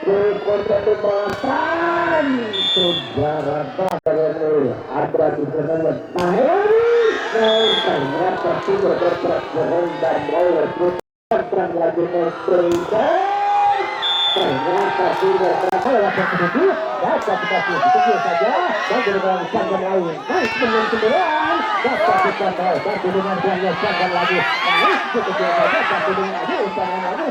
Berkonten makan saudara dari ada di sana ternyata sudah berperan dan mulai berperan lagi memperintah ternyata sudah berhasil begitu dapat dikasih begitu saja dan dengan sangkan lain naik dengan kendaraan dapat dicapai tapi dengan belanja sangkan lagi naik begitu saja tapi dengan lagi sangkan lagi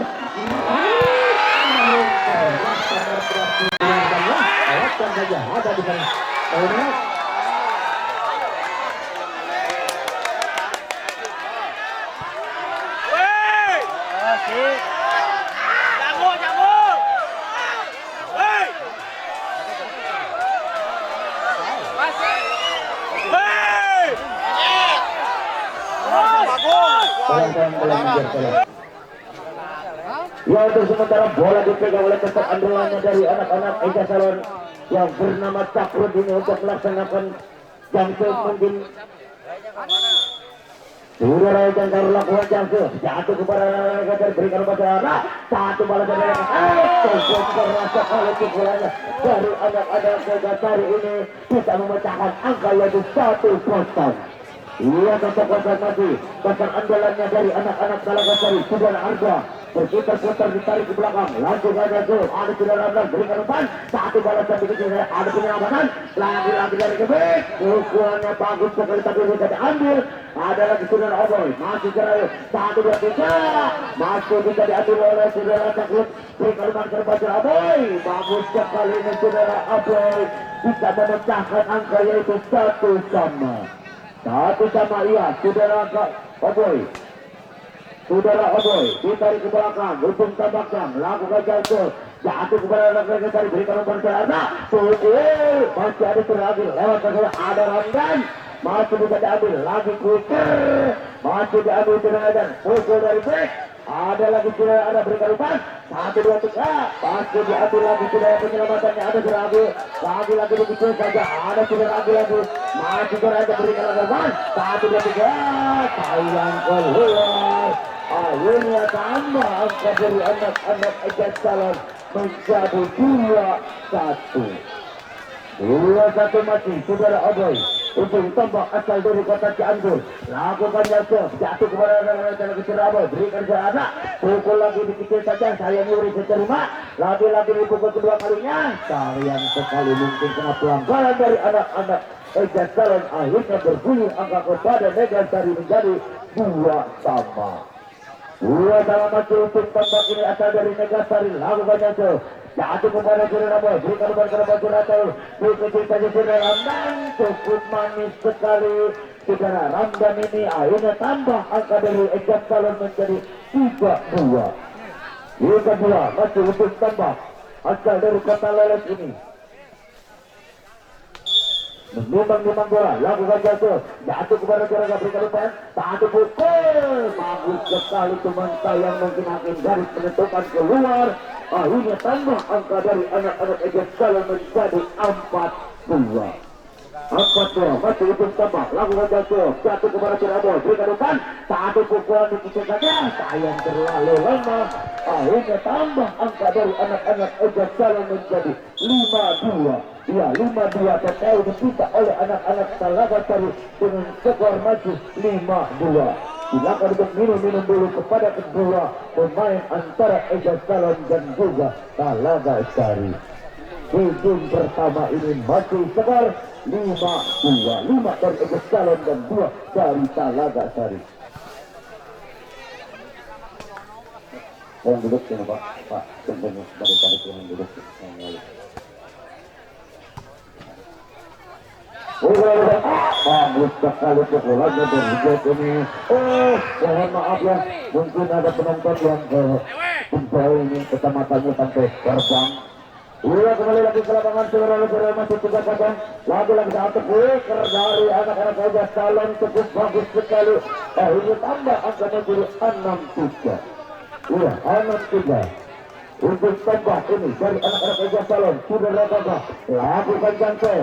saja ada di sana ya untuk sementara bola dipegang oleh tetap andalannya dari anak-anak Ega Salon yang bernama Cakrudin untuk melaksanakan jangkau mungkin sudah rakyat baru lakukan jangkau jatuh kepada mereka berikan kepada satu bola dari terasa oleh pukulannya dari anak-anak Ega Salon ini bisa memecahkan angka yaitu 1-0. Ia kotak-kotak mati kotak andalannya dari anak-anak Dalagasari sudah harga berputar-putar ditarik ke belakang langsung ada gol ada sudah ramlan berikan umpan satu balas dan begitu ada penyelamatan lagi-lagi dari kebek pukulannya bagus sekali tapi tidak diambil ada lagi sudah Oboy masih cerai 1-2-3 masih bisa diambil oleh saudara Cakrut berikan umpan ke Bajar Oboy bagus sekali ini saudara Oboy bisa memecahkan angka yaitu 1-1 iya saudara Oboy ditarik ke belakang ujung tambakkan lakukan jatuh jatuh kepada anak-anak tadi berikan umpan ke atas masih ada terlagi lewat ada Ramdan masih bisa diambil lagi kuker masih diambil dan pukul dari back ada lagi sudah ada berikan umpan 1-2-3 masih diambil lagi sudah penyelamatannya ada lagi begitu saja ada sudah lagi masih sudah ada berikan umpan 1-2-3 sayang keluar akhirnya tambah angka dari anak-anak Ega Salon menjadi 2-1 mati saudara Oboy ujung tombak asal dari kota Cianjur lakukan jatuh kepada anak-anak Surabaya berikan ke anak pukul lagi dikit saja saya nyuri seterima lagi-lagi dipukul kedua kalinya sayang sekali mungkin kena pelanggaran dari anak-anak Ega Salon akhirnya bergulir angka kepada Negasari menjadi 2-2 masih untuk tombak ini asal dari Negasari lakukan jatuh kepada Surabaya berikan umpan kepada Surabaya dikit saja saudara Ramdan cukup manis sekali saudara Ramdan ini akhirnya tambah angka dari Ega Salon menjadi 3-2 masih untuk tambah asal dari kota Leles ini memang bola lakukan jatuh kepada Surabaya berikan umpan satu pukul bagus sekali teman sayang mungkin akan garis menentukan keluar akhirnya tambah angka dari anak-anak Ega Salon menjadi 4-2 masih ujung tambah lakukan jatuh kepada Surabaya berikan umpan satu pukulan dikit saja sayang terlalu lama akhirnya tambah angka dari anak-anak Ega Salon menjadi 5-2 terkait dipita oleh anak-anak Dalagasari dengan skor maju 5-2 silakan untuk minum dulu kepada kedua pemain antara Ega Salon dan juga Dalagasari. Di game pertama ini masih skor 5-2 dari Ega Salon dan 2 dari Dalagasari. Yang duduk sini Pak tentunya sebagai tadi yang duduk yang lalu. Bagus sekali pukulannya dari Jack ini. Mohon maaf ya, mungkin ada penonton yang jauh ini kecamatannya sampai terbang. Iya kembali lagi ke lapangan saudara-saudara masih 3-0. Lagi-lagi satu puker dari anak-anak Ega Salon cukup bagus sekali. Ini tambah angkanya jadi 6-3. Iya 6-3. Untuk tembak ini dari anak-anak Ega Salon sudah lakukan jangkau.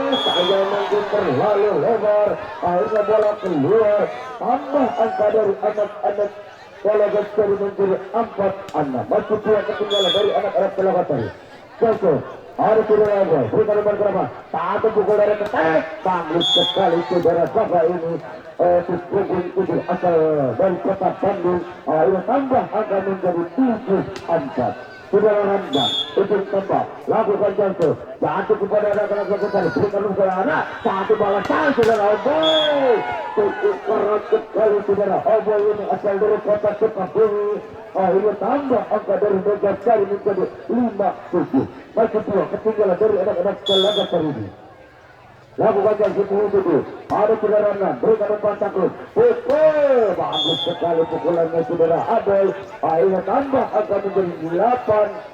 Saya mungkin terlalu lebar. Akhirnya bola keluar. Tambah angka dari anak-anak Bola Gastari menjadi 4-6. Masih dua ketinggalan dari anak-anak Pelawatari. Joko harus sudah lagi. Berikan nomor berapa? Satu pukul dari ketek. Bagus sekali saudara Saka ini. Pukul 7 asal dari kota Bandung. Ini tambah akan menjadi 7-4. Saudara Ramdan itu tembak lakukan jantung jatuh kepada anak-anak sekretari berikan kepada anak satu balasan saudara Oboy cukup keras sekali saudara Oboy ini asal dari kota Sukabumi. Ini tambah angka dari Megasari menjadi 5-7. Masih dua ketinggalan dari anak-anak Pelawatari ini. Lakukan yang itu ada saudara berikan umpan takluk pukul bagus sekali pukulannya saudara Abel. Akhirnya tambah akan menjadi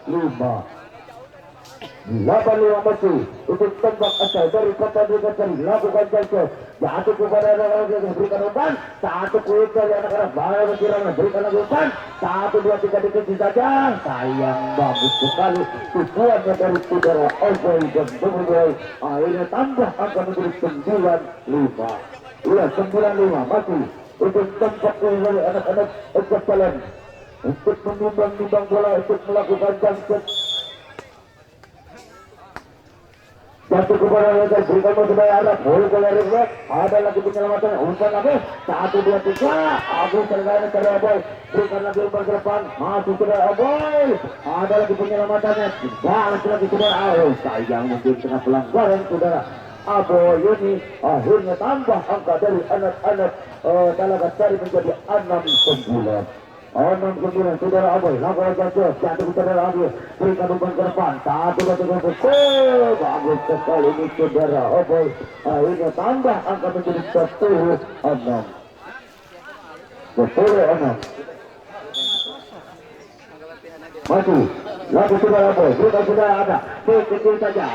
8-5 masih untuk tembak asal dari kota Megasari. Lakukan jangkau jatuh kepada anak-anak berikan umpan satu kulit dari anak-anak baru berkiranya berikan lagi umpan 1-2-3 dikit saja sayang bagus sekali tujuannya dari saudara Oboy dan Boboiboy. Akhirnya tambah akan menjadi 9-5. Iya 9-5 masih untuk tembak dari anak-anak Eksalan untuk menimbang-nimbang bola untuk melakukan jangkau jatuh kepada mereka berikan kepada arah boleh keluar ada lagi penyelamatan umpan lagi 1-2-3 Agus terkait dari Aboy berikan lagi umpan ke depan masuk ke Aboy ada lagi penyelamatannya balas lagi saudara sayang mungkin tengah pelanggaran saudara Aboy ini akhirnya tambah angka dari anak-anak Pelawatari menjadi 6-9 saudara Aboy lakukan jatuh saudara Aboy berikan umpan ke depan 1-2-3 bagus sekali ini saudara Aboy. Akhirnya tambah angka menjadi 10-6 masih lagu saudara Aboy berikan saudara ada kecil saja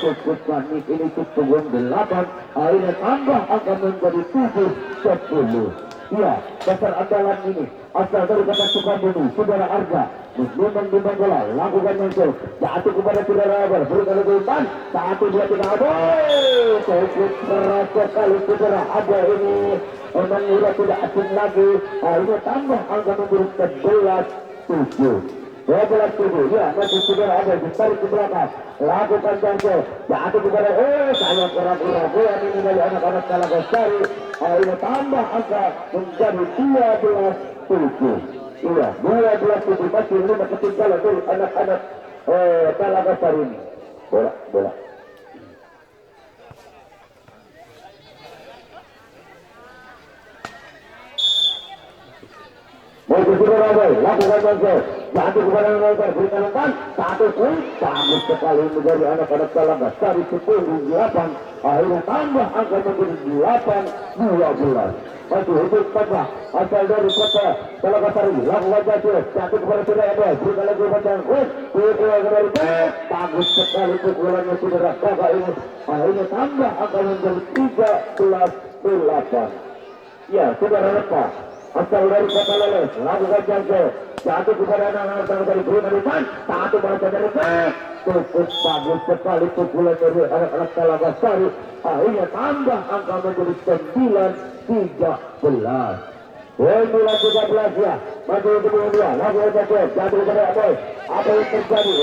sebutkan ini cukup 8. Akhirnya tambah angka menjadi 7-10. Ya, dasar andalan ini asal dari kota Sukabumi, saudara Arga memang bola, lakukan muncul jatuh kepada saudara Abel, berikan umpan 1-2-3 Abel cukup keras sekali saudara Abel ini memang sudah tidak asing lagi. Ini tambah angka menjadi 11-7 ya masih saudara Abel ditarik ke belakang lakukan jangkau jatuh kepada saya kurang-kurang ini dari anak-anak Pelawatari. Ini tambah angka menjadi 12-7. Iya 12-7 masih 5 ketinggalan dari anak-anak Pelawatari ini. Bola Masih saudara Aboy lakukan jangkau jatuh kepada anak-anak berikan umpan 1 poin bagus sekali menjadi anak-anak Pelawatari 10-8. Akhirnya tambah angka menjadi 8-12. Masih hidup tambah asal dari kota Pelawatari lakukan jatuh kepada saudara Aboy berikan lagi umpan jangkau pukulan dari bagus sekali pukulannya saudara kakak ini. Akhirnya tambah angka menjadi 13-8. Ya saudara lepas asal dari kota Leles lakukan jangkau jatuh kepada anak-anak Pelawatari berikan umpan 1 balas dari cukup bagus sekali pukulan dari anak-anak Pelawatari. Akhirnya tambah angka menjadi 9-13. Bola 13 ya masih untuk dua lakukan jatuh kepada Aboy. Apa yang terjadi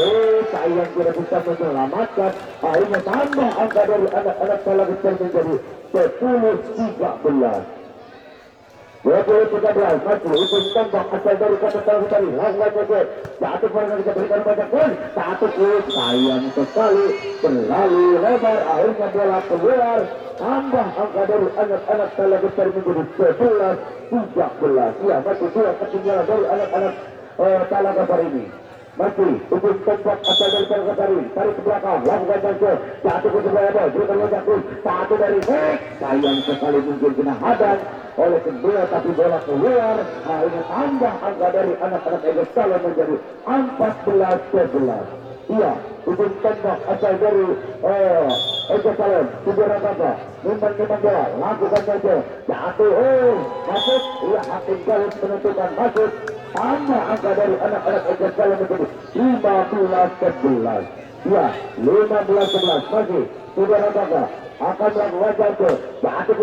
sayang tidak bisa menyelamatkan. Akhirnya tambah angka dari anak-anak Pelawatari menjadi 10-13. 20-13 masih itu tembak asal dari kota Pelawatari lakukan jatuh pada kita berikan banyak pun 1 poin sayang sekali berlalu lebar. Akhirnya bola keluar tambah angka dari anak-anak Pelawatari menjadi 11-13. Ya masih 2 ketinggalan dari anak-anak Pelawatari ini. Masih untuk tembak asal dari Pelawatari tarik ke belakang lakukan jatuh ke sebelah berikan jatuh 1 dari sayang sekali mungkin kena hadang oleh kedua tapi bola keluar. Ini tambah angka dari anak-anak Eksalan menjadi 14-11. Iya untuk tembak asal dari Eksalan saudara kakak memang bola lakukan jatuh masuk. Iya hakim garis menentukan masuk. Tambah angka dari anak-anak Eksalan menjadi 15-11. Ya 15-11 masih saudara kakak akan melakukan jatuh. Satu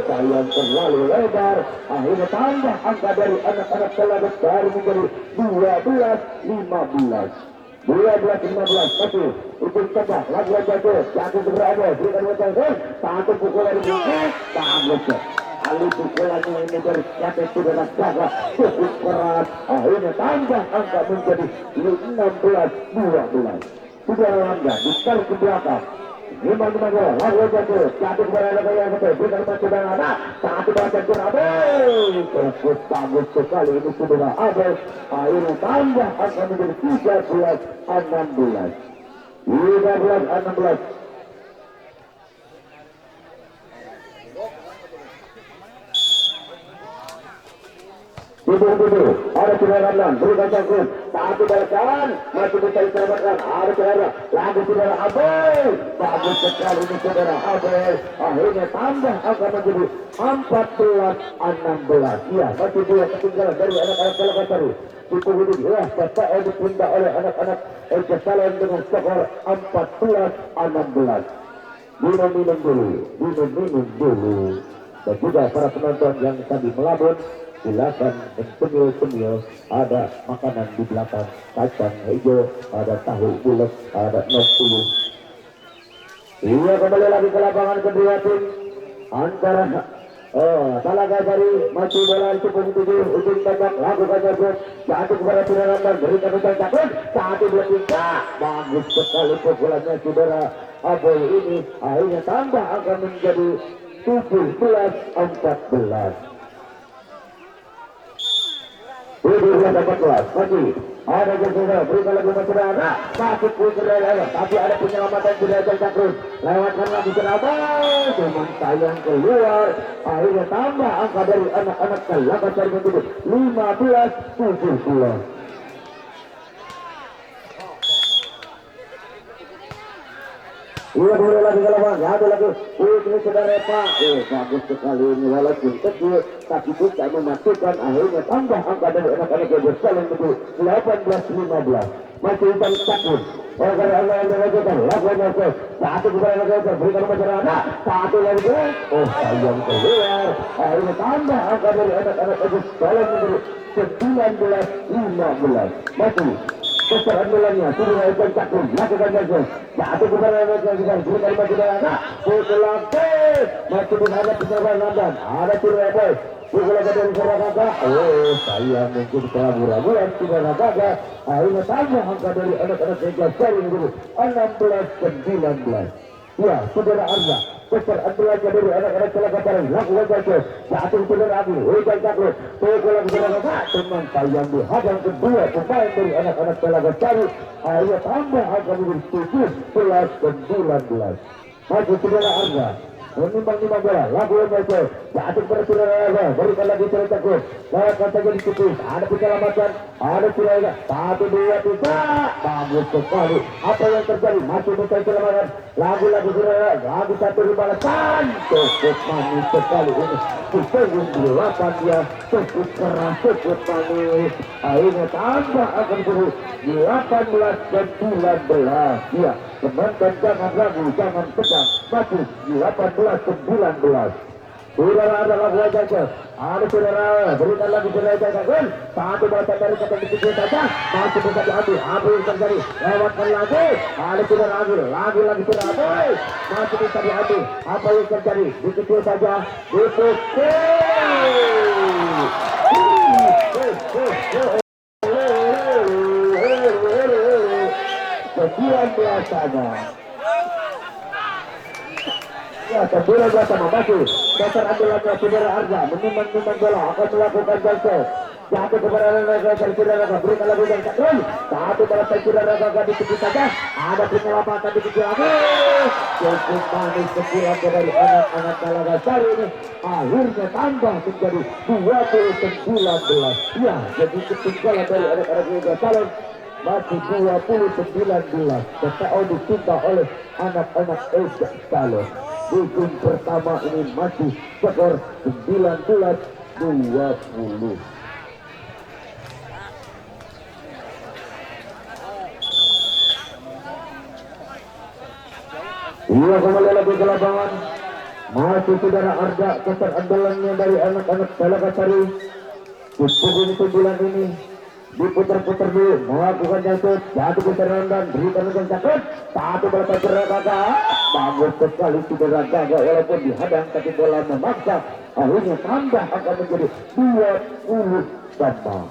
sayang terlalu lebar. Akhirnya tambah angka dari anak-anak telah besar menjadi 12-15. 12-15 masih ujung tengah lakukan jatuh. Jatuh berada berikan wajah satu pukulan di bukit bagus. Kali pukulannya ini dari siapa sudah jaga cukup keras. Akhirnya tambah angka menjadi 16-12. Sudah langgar ditarik ke belakang. Lima lalu jatuh jatuh kepada yang betul berikan mencoba ada satu baca berada cukup bagus sekali ini sudah ada. Akhirnya tambah akan menjadi 13-16. 13-16. Tubuh ada kendaraan berikan jangkut satu balasan masih bisa diselamatkan ada kendaraan lagu saudara Abel bagus sekali ini saudara Abel. Akhirnya tambah akan menjadi 14-16. Ya masih dua ketinggalan dari anak-anak Kalapasari. Cukup ini ya PPL dipindah oleh anak-anak Kalapasari dengan skor 14-16. Minum dulu dan juga para penonton yang tadi melabun silakan penil ada makanan di belakang kacang hijau, ada tahu bulat, ada 60. Iya kembali lagi ke lapangan kedua tim antara Talaga Sari masih bola cukup tujuh ujung tembak lakukan jatuh jatuh kepada saudara dan berikan ujung takut satu dua tiga bagus sekali pukulannya saudara Aboy ini. Akhirnya tambah akan menjadi 17-14. Ini dapat kelas lagi ada juga berikan lagi masyarakat tapi putra tapi ada penyelamatan derajat Cakrus lewatkan lagi Surabaya cuman sayang keluar. Akhirnya tambah angka dari anak-anak Kalapasari menjadi 15-17. Iya boleh lagi kalau ada lagi ini saudara Pak bagus sekali ini walaupun kecil tapi bisa memastikan. Akhirnya tambah angka dari anak-anak yang bersaling itu 18-15 masih hitam takut oleh Allah yang melakukan lakukan satu kepada anak-anak berikan masyarakat satu lagi sayang keluar. Akhirnya tambah angka dari anak-anak yang bersaling itu 19-15 masih besar andalannya sudah melakukan takut lakukan saja satu kepada anak-anak berikan masyarakat pukulake masih menghadap penyerban London ada Surabaya pukulake dari Surabaya saya mungkin keraguan tidak ada. Akhirnya tambah angka dari anak-anak yang seri itu 16-19. Ya saudara Arza besar andalannya dari anak-anak Kalapasari lakukan saja satu saudara Abu hujan takluk pukulan Surabaya teman sayang dihadang kedua pemain dari anak-anak Kalapasari. Akhirnya tambah angka menjadi 17-19. Maju saudara Arza menimbang-nimbang bola lagu yang baik jatuh kepada saudara Arza berikan lagi saudara takut lewatkan saja di situ ada penyelamatan ada saudara satu dua tiga bagus sekali. Apa yang terjadi masih bisa diselamatkan lagu-lagu saudara lagu satu di balasan cukup manis sekali ini Kusung 8 dia cukup keras cukup manis. Akhirnya tambah akan turun 18-19. Ya teman-teman jangan ragu jangan tegang masih 18-19. Saudara ada lagu saja ada saudara berikan lagi saudara jaga satu bola dari kata dikit saja masih bisa diambil yang terjadi lewatkan lagi ada saudara lagi saudara masih bisa diambil apa yang terjadi dikit saja dipukul sekian biasanya. Ya, saudara biasa membantu dasar andalannya saudara Arza menimbang-nimbang bola akan melakukan jangkau jatuh kepada anak-anak saudara berikan lagi yang sakral satu bola saudara gagah di tepi saja ada penyelamatan di tepi lagi cukup manis sekian dari anak-anak Kalapasari ini. Akhirnya tambah menjadi 20-19. Ya jadi ketinggalan dari anak-anak Kalapasari masih 20-19. TKO ditindak oleh anak-anak Kalapasari. Ujung pertama ini masih skor 19-20. Iya kembali lagi ke lapangan. Masih saudara Arda keterandalannya dari anak-anak Talagasari. Di pukul 9 ini diputar-putar dulu, melakukan jatuh, jatuh ke dan berikan dengan cakap. Satu bola saudara Gaga, bagus sekali saudara Gaga walaupun dihadang tapi bola memaksa. Akhirnya tambah akan menjadi 20 tambah.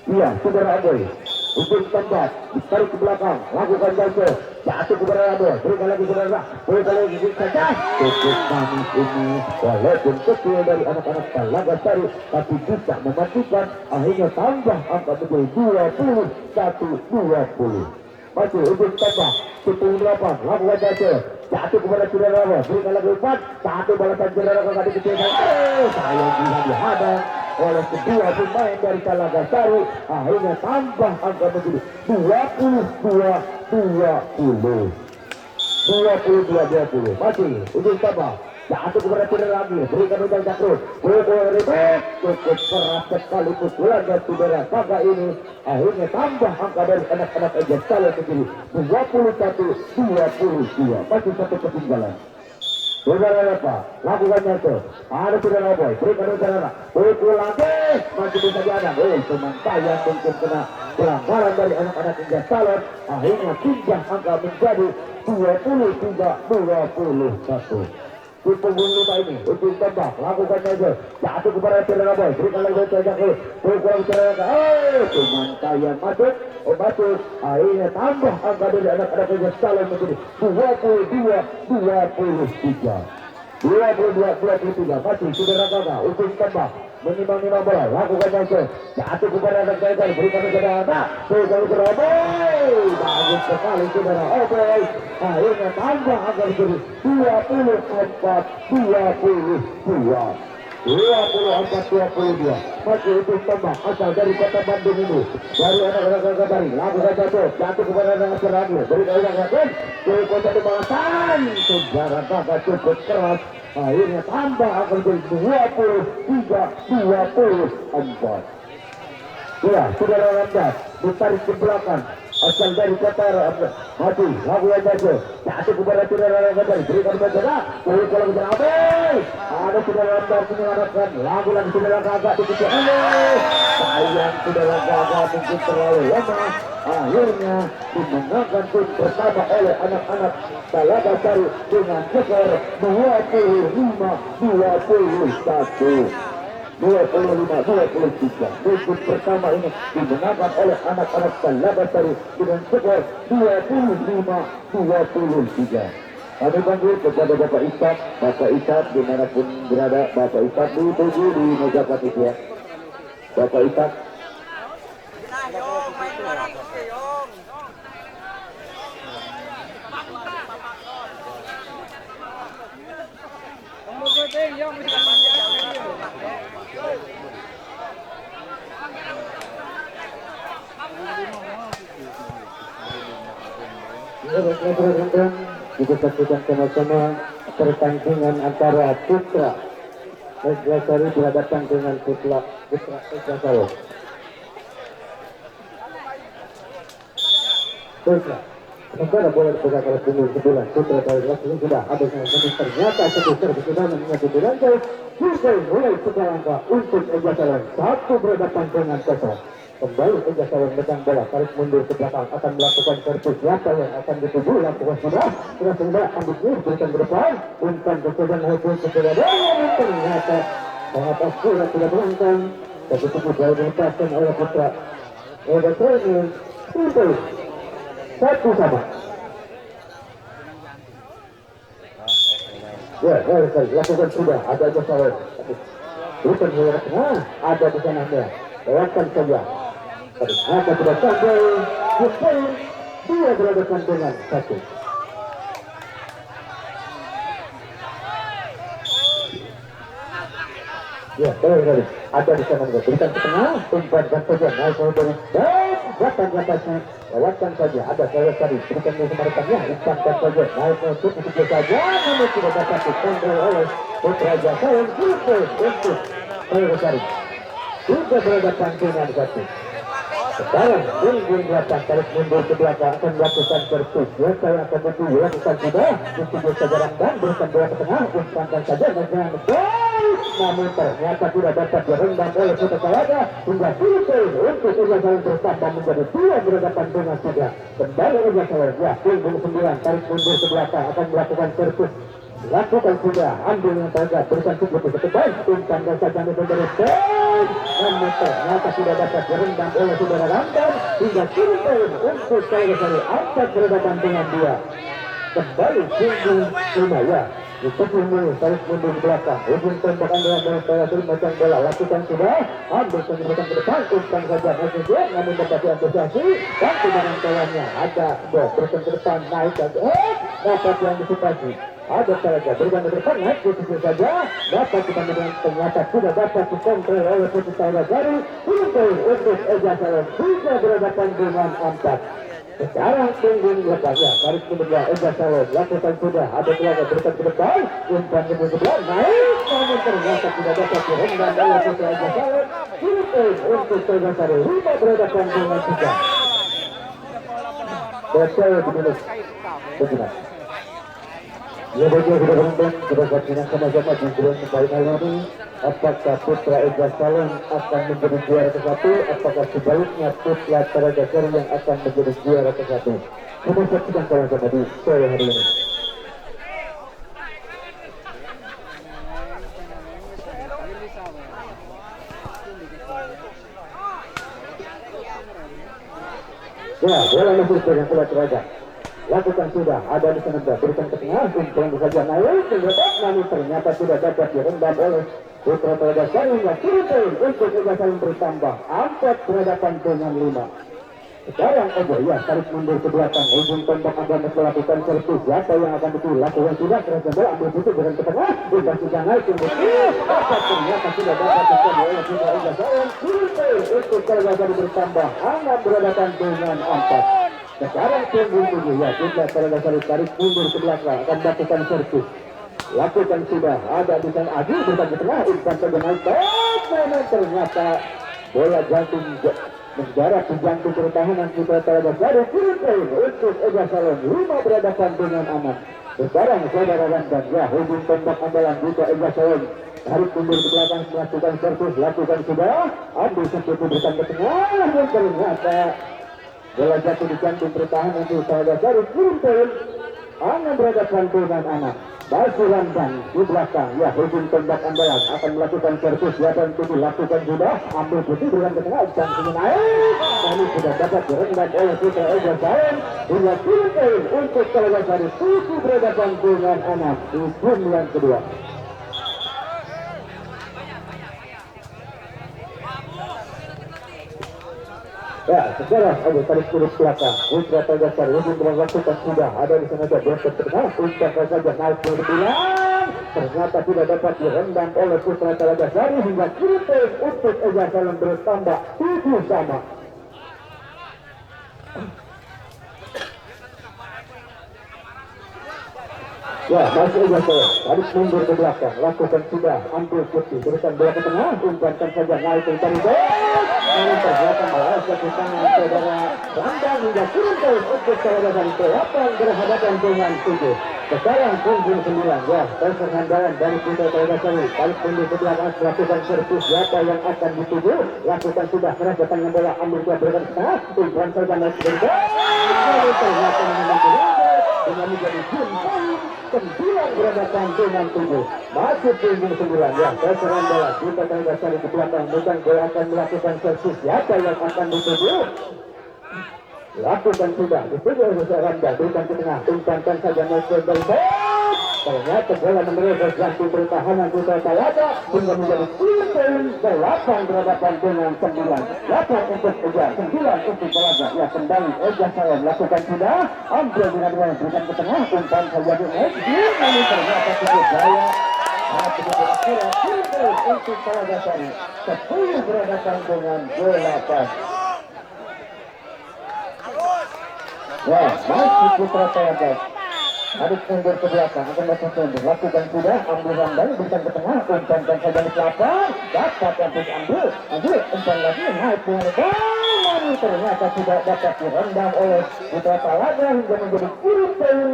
Iya, saudara Aboy. Untuk tambah, ditarik ke belakang, lakukan jatuh, jatuh kepada Aboy. Berikan lagi saudara, berikan lagi saja. Cukup manis ini, walaupun kecil dari anak-anak Talagasari, tapi bisa mematikan. Akhirnya tambah angka menjadi 21-20. Masih untuk tambah, 78, lakukan jatuh. Jatuh kepada saudara Aboy, berikan lagi 4. Satu balasan saudara kaki kecil. Sayang bisa dihadang oleh kedua pemain dari Talagasari. Akhirnya tambah angka menjadi 22-20. Masih ujung tambah, jatuh kepada saudara lagi, berikan ujang cakrut, pukul ribet, cukup keras sekali pukulan dari saudara Gaga ini. Akhirnya tambah angka dari anak-anak Ejas Saleh menjadi 21-22. Masih satu ketinggalan. Saudara apa? Lakukannya itu. Ada saudara Boy, berikan saudara. Pukul lagi, masih bisa diadang. Cuma sayang mungkin kena pelanggaran dari anak-anak Ejas Saleh. Akhirnya pindah angka menjadi 23-21. Di punggung 5 ini, untuk tembak, lakukan aja. Jatuh kepada saudara Boy, berikan lagi saja ke pukul saudara. Cuma sayang masuk. Masuk. Akhirnya tambah angka dari anak-anak Ejas Saleh menjadi 22-23. 22-23. Masih saudara Gaga untuk tembak, menimbang-nimbang bola, lakukan aja. Jatuh kepada anak Gaga, berikan saudara anak. Pukul saudara Boy, bagus sekali saudara Boy. Akhirnya tambah angka menjadi 24-22. 24-22. Masih untuk tambah asal dari kota Bandung ini, dari anak-anak Talagasari. Lakukan jatuh kepada anak Serangga, berikan anak ke kota di balasan. Saudara Gaga cukup keras. Akhirnya tambah akan menjadi 23-24. Ya, saudara Ramdas ditarik ke belakang. Asal dari Qatar, mati, lakukan saja. Jatuh kepada saudara Ramdas, berikan saja. Kalau kita ambil, ada saudara Ramdas menyelamatkan. Lagu lagi saudara Gaga dikejar. Sayang saudara Gaga mungkin terlalu lemah. Akhirnya dimenangkan tim pertama oleh anak-anak Talagasari dengan skor 25-21. 25-23. Tim pertama ini dimenangkan oleh anak-anak Talagasari dengan skor 25-23. Kami panggil kepada Bapak Ishak dimanapun berada. Bapak Ishak dituju di meja panitia. Bapak Ishak. Kita saksikan sama-sama pertandingan antara Putra Ejas berhadapan dengan Putra Ejas. Putra sementara bola dipegang oleh punggung sebelah Putra Ejas ini sudah habis menit. Ternyata sebesar kesudahan menyatu dilanjau. Pusat mulai sekarang untuk Ejas satu berhadapan dengan kosong. Kembali Ejas memegang bola, tarik mundur ke belakang, akan melakukan servis. Siapa yang akan dituju? Lakukan sudah ambil berikan ke depan, umpan kesudahan hasil kesudahan. Ternyata mengatas bola tidak berangkang, tapi cukup jauh dilepaskan oleh Putra Ejas ini. Untuk 1-1. Ya, lakukan sudah, ada Ejas. Berikan bola tengah, ada di sana dia. Lewatkan saja. Ternyata sudah sampai dia berhadapan dengan 1. Ya, baik. Ada di sana juga. Berikan ke tengah, umpankan saja. Naik dari baik, atasnya. Lewatkan saja. Ada saya tadi. Berikan ke semarikannya, umpankan saja. Naik untuk saja. Namun tidak dapat dikontrol oleh Putra Ejas untuk saya cari. Juga berhadapan dengan 1. Sekarang punggung belakang tarik mundur ke belakang akan melakukan servis. Saya akan lakukan sudah distribusi sajaran dan berikan bola ke tengah, umpankan saja dengan baik, namun ternyata tidak dapat direndam oleh Putra Talaga hingga titik untuk Ega Salon bertambah menjadi 2 berhadapan dengan 3. Kembali Ega Salon, ya punggung 9 tarik mundur ke belakang akan melakukan servis. Lakukan sudah, ambil yang tegak, berikan cukup ke baik, umpankan saja dengan baik, namun ternyata tidak dapat direndam oleh saudara Ramdan hingga titik untuk Ega Salon angkat berhadapan dengan 2. Kembali punggung 5 ya. Untuk mundur, tarik mundur ke belakang. Ujung tembak andalan dari saya macam bola. Lakukan sudah, ambil penyebutan ke depan. Umpan saja masih dia, namun dapat diantisipasi. Dan tindakan kawannya ada berikan ke depan, naik saja. Dapat diantisipasi. Ada saja berikan ke depan, naik posisi saja. Dapat kita dengan ternyata tidak dapat dikontrol oleh Putra Talaga. Untuk Ega Salon 3 berhadapan dengan 4. Sekarang punggung belakangnya tarik ke depan Ega Salon lakukan sudah ada Talaga berikan ke depan umpan ke depan naik namun ternyata tidak dapat direndam oleh Putra Ega Salon. Untuk Ega Salon 5 berhadapan dengan 3. Betul begitu begitu. Ya bagi sudah berunding kita saksikan sama-sama di bulan kembali kali ini. Apakah Putra Ega Salon akan menjadi juara ke-1? Apakah sebaliknya Putra Talaga Sari yang akan menjadi juara ke-1? Kita saksikan sama-sama di sore hari ini. Ya, bola masih dengan Putra Talaga. Lakukan sudah, ada di sana berikan ke tengah, umpan saja naik ke depan, namun ternyata tidak dapat direndam oleh Putra Talaga Sari hingga titik untuk Ega Salon bertambah 4 berhadapan dengan 5. Sekarang ya tarik mundur ke belakang, ujung tombak akan melakukan servis. Siapa yang akan lakukan sudah kerasa bola ambil putus dengan ke tengah, umpan sudah naik ke depan, dapat ternyata tidak dapat direndam oleh Putra Ega Salon. Titik untuk Talaga Sari bertambah 6 berhadapan dengan 4. Sekarang punggung 7 ya Putra Talaga Sari tarik mundur ke belakang akan melakukan servis. Lakukan sudah ada di sana Adi berikan ke tengah umpan saja naik namun ternyata bola jantung mendarat di jantung pertahanan Putra Talaga Sari. Untuk Ega Salon 5 berhadapan dengan 6. Sekarang saudara Ramdan ya ujung tembak andalan Putra Ega Salon tarik mundur ke belakang melakukan servis. Lakukan sudah ambil satu berikan ke tengah namun ternyata bola jatuh di jantung pertahanan Putra Talaga Sari. Anak berhadapan dengan anak. Basuh Ramdan di belakang ya ujung tembak andalan akan melakukan servis ya dan dilakukan sudah ambil putih dengan ke tengah dan ingin naik kami sudah dapat direndam oleh Putra Ega Salon hingga titik untuk Talaga Sari 7 berhadapan dengan anak di bulan kedua. Ya, sekarang ada tarik kurus belakang. Putra Talaga Sari ujung melakukan sudah ada di sana ada berkat tengah. Umpan saja naik ke depan. Ternyata tidak dapat direndam oleh Putra Talaga Sari hingga titik untuk Ega Salon bertambah 7 sama. Ya, masih Ega Salon tarik mundur ke belakang. Lakukan sudah ambil putih berikan bola ke tengah. Umpankan saja naik ke depan. Namun ternyata malah ke tangan saudara Ramdan hingga titik untuk Talaga Sari 8 berhadapan dengan 7. Sekarang punggung 9 ya persenandalan dari Putra Talaga Sari tarik mundur ke belakang melakukan servis. Siapa yang akan dituju lakukan sudah keras datangnya bola ambil dia berikan ke tengah umpan saja naik ke depan. Namun ternyata dengan menjadi jumlah 9 berhadapan dengan 7. Masih punggung 9 ya perseran bola Putra Talaga Sari ke belakang bukan bola akan melakukan servis. Siapa yang akan dituju lakukan sudah dituju oleh Ramdan berikan ke tengah umpankan saja naik ke depan. Ternyata bola menerobos jantung pertahanan Putra Talaga hingga menjadi 8 berhadapan dengan 9. 8 untuk Ega, 9 untuk Talaga. Ya kembali Ega Salon lakukan sudah ambil dengan bola berikan ke tengah umpan saja naik ini ternyata cukup jaya. Untuk Talaga Sari 10 berhadapan dengan 8. Ya masih Putra Talaga Adit mundur ke belakang akan lakukan sudah ambil Ramdan berikan ke tengah umpan saja di belakang dapat yang ambil umpan lagi naik dengan namun ternyata tidak dapat direndam oleh Putra Talaga hingga menjadi kurun poin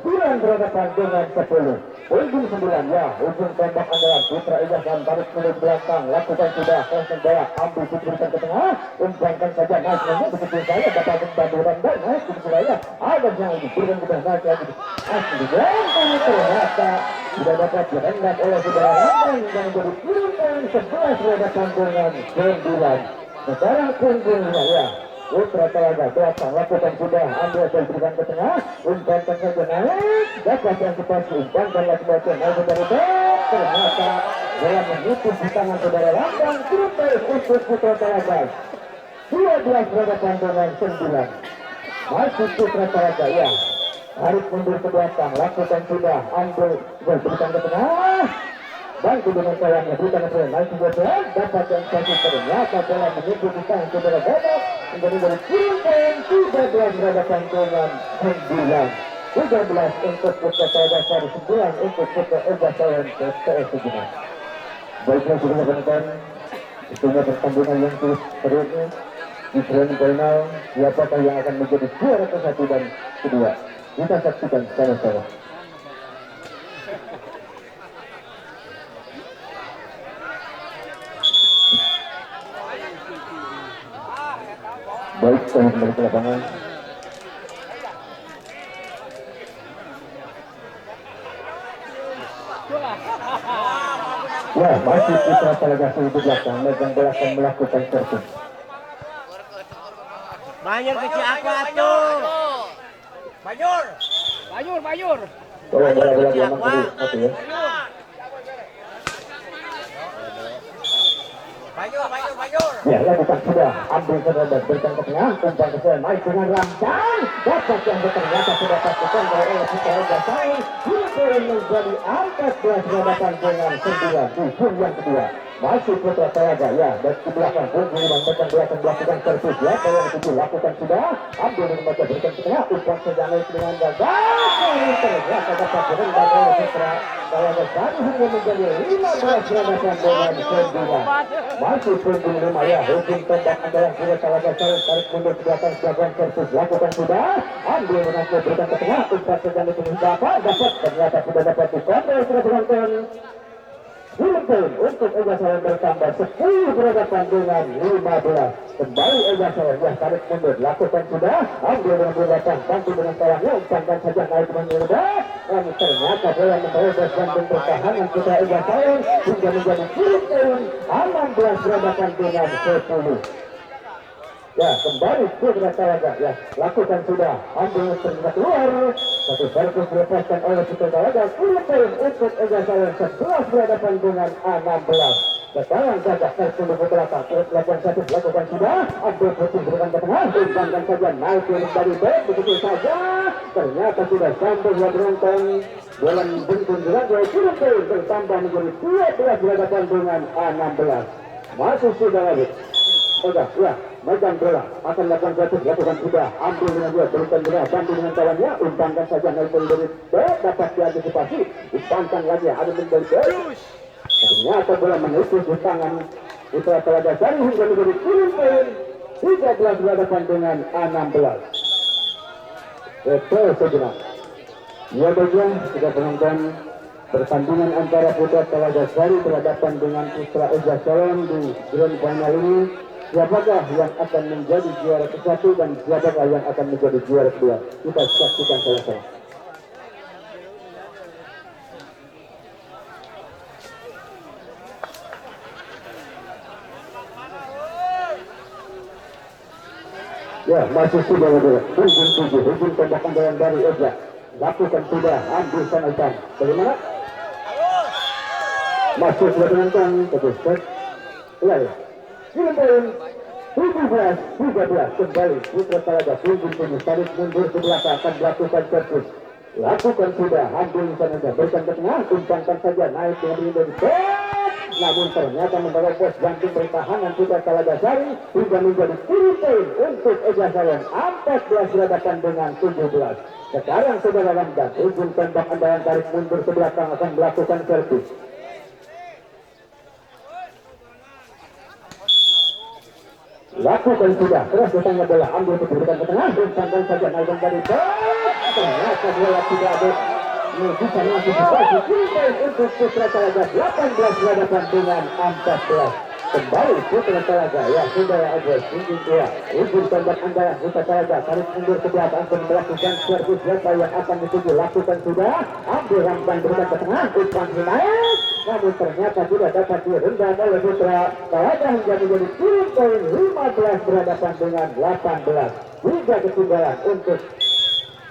9 berhadapan dengan 10. Ujung 9 ya, ujung tembak andalan Putra Ijasan tarik mundur belakang, lakukan sudah kosong bola, ambil diberikan ke tengah, umpankan saja naik lagi begitu saya dapat membantu rendam naik begitu saya ada yang diberikan kita naik lagi asli direndam ternyata tidak dapat direndam oleh saudara rendam hingga menjadi kurun poin 11 berhadapan dengan 9. Sekarang punggungnya ya Putra Talaga belakang lakukan sudah ambil dan berikan ke tengah umpankan saja naik dapat yang cepat umpankan lagi belakang naik dari back ternyata bola menipis di tangan saudara Lambang Putra untuk Putra Talaga 12 berhadapan dengan 9 masih Putra Talaga ya tarik mundur ke belakang lakukan sudah ambil dan berikan ke tengah bantu dengan sayangnya berikan ke naik juga dapat yang satu ternyata bola menipis di tangan saudara Badak menjadi dari kurun poin 13 berhadapan dengan 9 13 untuk Putra Talaga 9 untuk Putra Ejasawan PS Sejenak. Baiklah sudah menonton itunya pertandingan yang terus terusnya di grand final siapakah yang akan menjadi juara ke-1 dan kedua kita saksikan sama-sama. Baik, kami kembali ke lapangan. Ya, masih Putra Talaga di belakang, megang belakang melakukan servis. Banyor kecil apa tuh? Banyor. Tolong bola-bola diaman dulu, satu ya. Banyor. Ya, lakukan sudah. Ambil saudara berikan ke tengah. Umpan ke saya naik dengan Ramdan. Dapat yang ternyata sudah pasukan oleh Putra Ejasawan. Ini menjadi 14 berhadapan dengan 9. Ujung yang kedua. Masih Putra Talaga ya. Dan di belakang pun menyebabkan belakang melakukan servis ya. Kalau yang tujuh lakukan sudah. Ambil dengan baca berikan ke tengah. Umpan saja naik dengan gagal. Ternyata dapat direndam oleh Putra Talaga. Hingga menjadi 15 berhadapan dengan 9. Masih punggung 5 ya, ujung tembak andalan Putra Talaga tarik mundur ke belakang servis lakukan sudah, ambil menangkap berikan ke tengah, umpan sedang dipenuhi dapat ternyata sudah dapat dikontrol sudah penonton. Untuk Ejasawan bertambah 10 berhadapan dengan 15. Kembali Ejasawan ya tarik mundur lakukan sudah, ambil dengan belakang bantu dengan sayangnya umpankan saja naik menurut dan ternyata bola menerobos jantung pertahanan Putra Ejasawan hingga menjadi 16 berhadapan dengan 10. Ya kembali Putra Talaga ya lakukan sudah ambil ternyata keluar satu servis dilepaskan oleh Putra Talaga untuk Ejasawan 11 berhadapan dengan 16. Sekarang gagak tertunduk ke belakang terus lakukan satu lakukan sudah ambil putih berikan ke tengah umpankan saja naik dari back begitu saja ternyata sudah sampai dua penonton bola bentun juga turun bertambah menjadi 12 berhadapan dengan 16. Masih sudah lagi sudah ya megang bola akan lakukan satu lakukan sudah ambil dengan dia berikan juga bantu dengan kawannya umpankan saja naik dari back dapat diantisipasi umpankan lagi ada dari back ternyata bola menipis di tangan Putra Talaga hingga menjadi kurun poin 13 berhadapan dengan 16. Betul sejenak. Ya baiklah kita penonton pertandingan antara Putra Talaga berhadapan dengan Putra Ejasawan di grand final ini. Siapakah yang akan menjadi juara ke-1 dan siapakah yang akan menjadi juara kedua? Kita saksikan sama-sama. Ya masih sudah ada ujung 7 ujung tembak andalan dari Eja lakukan sudah ambil sana Ikan bagaimana masih sudah menonton terus ya 17 kembali Putra Talaga ujung 7 tarik mundur ke belakang akan melakukan servis lakukan sudah ambil sana berikan ke tengah umpankan saja naik dengan dari namun ternyata membawa pos jantung pertahanan Putra Talaga hingga menjadi kurun poin untuk Ejasawan 14 berhadapan dengan 17. Sekarang saudara Ramdan ujung tembak andalan tarik mundur ke belakang akan melakukan servis lakukan sudah. Terus datangnya bola, ambil kedudukan ke tengah, umpankan saja naikkan dari ternyata bola tidak ada bisa mengantisipasi. Untuk Putra Talaga 18 berhadapan dengan 14. Kembali Putra Talaga, ya sudah ada tinggi dua. Ujung tembak anda Putra Talaga tarik mundur ke belakang untuk melakukan servis. Siapa yang akan dituju, lakukan sudah. Ambil rampan berikan ke tengah, umpan naik. Namun ternyata tidak dapat direndam oleh Putra Talaga hingga menjadi poin 15 berhadapan dengan 18. 3 ketinggalan untuk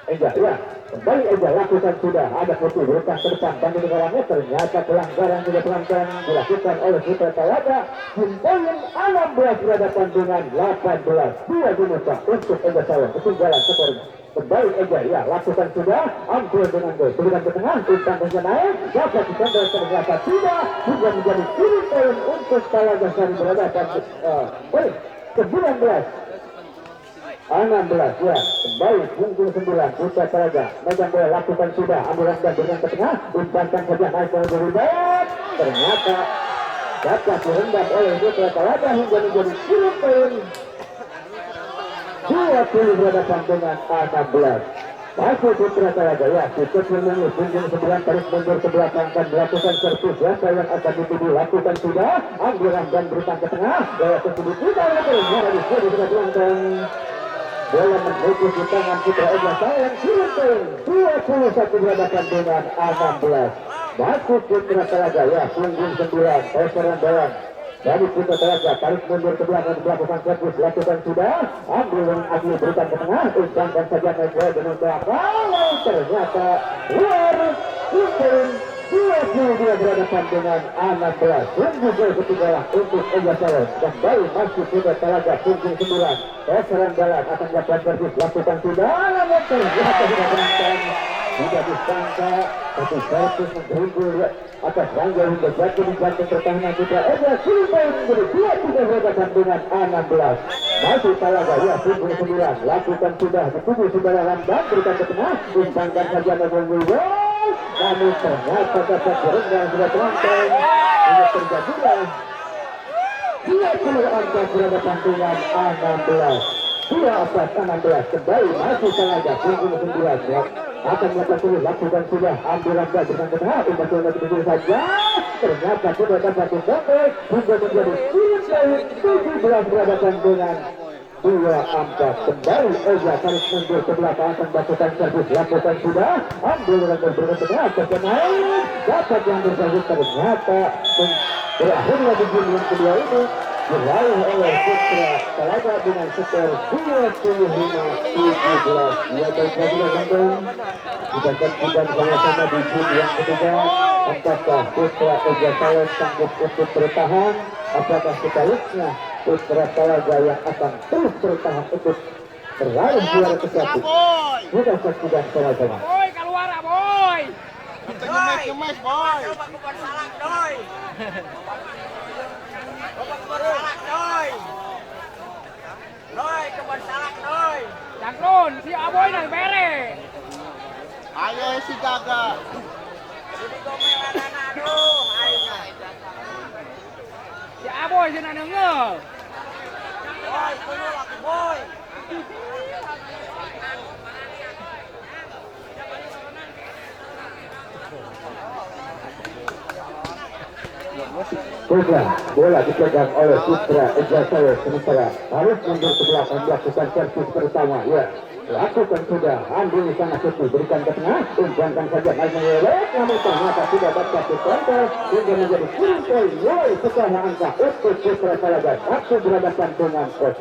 Eja, ya kembali Eja lakukan sudah. Ada putih berusaha ke depan dan dengarannya ternyata pelanggaran dilakukan oleh Putra Talaga. Poin 16 berhadapan dengan 18. 2 Dinusa untuk Eja Sawon, ketinggalan skornya. Kembali Eja, ya lakukan sudah. Ambil dengan gol, berikan ke tengah, umpan naik, dapat ditendang ternyata tidak, juga menjadi poin untuk Talaga Sari berhadapan poin 19. 16 ya, kembali punggung 9 Putra Talaga megang bola, lakukan sudah, ambil dan berikan ke tengah, umpankan saja naik ke ribet, ternyata dapat direndam oleh Putra Talaga hingga menjadi poin 20 berhadapan dengan 16. Masuk Putra Talaga, ya cukup menunggu punggung 9 tarik mundur ke belakang dan melakukan servis. Siapa yang akan dituju, lakukan sudah, ambil dan berikan ke tengah, bola tersebut tidak ada ternyata sudah dilakukan. Bola menuju di tangan Putra Eja Sawon, 21 berhadapan dengan 16. Masuk Putra Talaga, ya punggung 9 peseran bawang dari Putra Talaga tarik mundur ke belakang melakukan servis, lakukan sudah, ambil dan ambil berikan ke tengah, umpankan saja naik bola dengan belakang, ternyata luar poin 22 berhadapan dengan 16. Tunggu gol ketiga untuk Eja Sawon. Kembali masuk Putra Talaga punggung 9 peseran balan akan dapat servis, lakukan sudah, namun ternyata tidak berangkat, tidak disangka satu servis mendribbul atas Rangga hingga jatuh di jantung pertahanan Putra Eja. Poin menjadi 23 berhadapan dengan 16. Masih Talaga, ya punggung 9 lakukan sudah, dituju saudara Ramdan, berikan ke tengah, umpankan saja namun namun ternyata dapat direndam sudah penonton. Ini terjadilah 20 angka berhadapan dengan 16. 16 kembali masih Talaga punggung 9 ya. Akan melakukan terus, lakukan sudah, ambil Ramda dengan ke tengah, umpan bola begitu saja. Ternyata sudah dapat ditembak hingga menjadi 17 berhadapan dengan 24. Kembali Eja tarik mundur ke belakang akan melakukan servis, lakukan sudah, ambil dengan berbeda tengah, terkenaik dapat yang bersambut, ternyata berakhirnya di game yang kedua ini diraih oleh Putra Talaga dengan skor 25-17. Ya baiklah Bandung, kita saksikan sama-sama di game yang ketiga. Apakah Putra Eja Sawon sanggup untuk bertahan? Apakah sebaliknya Putra Talaga yang akan terus bertahan untuk meraih juara ke-1? Kita saksikan sama-sama. Boy, keluar boy. Ngemes boy. Coba salah doi. Coba salah doi. Doi, coba salah doi. Jangkron, si Aboy nang bere. Ayo si Gaga. Jadi gomelan aduh, ayo. Si Aboy sih nang ngeu. Boy, kudu laki boy. Putra, bola dipegang oleh Putra Eja Sawon, sementara harus mundur ke belakang melakukan servis pertama. Ya, lakukan sudah, ambil di sana Suti, berikan ke tengah, umpankan saja naik melewat, namun ternyata tidak dapat dikontrol hingga menjadi poin mulai secara angka untuk Putra Talaga 1 berhadapan dengan 0.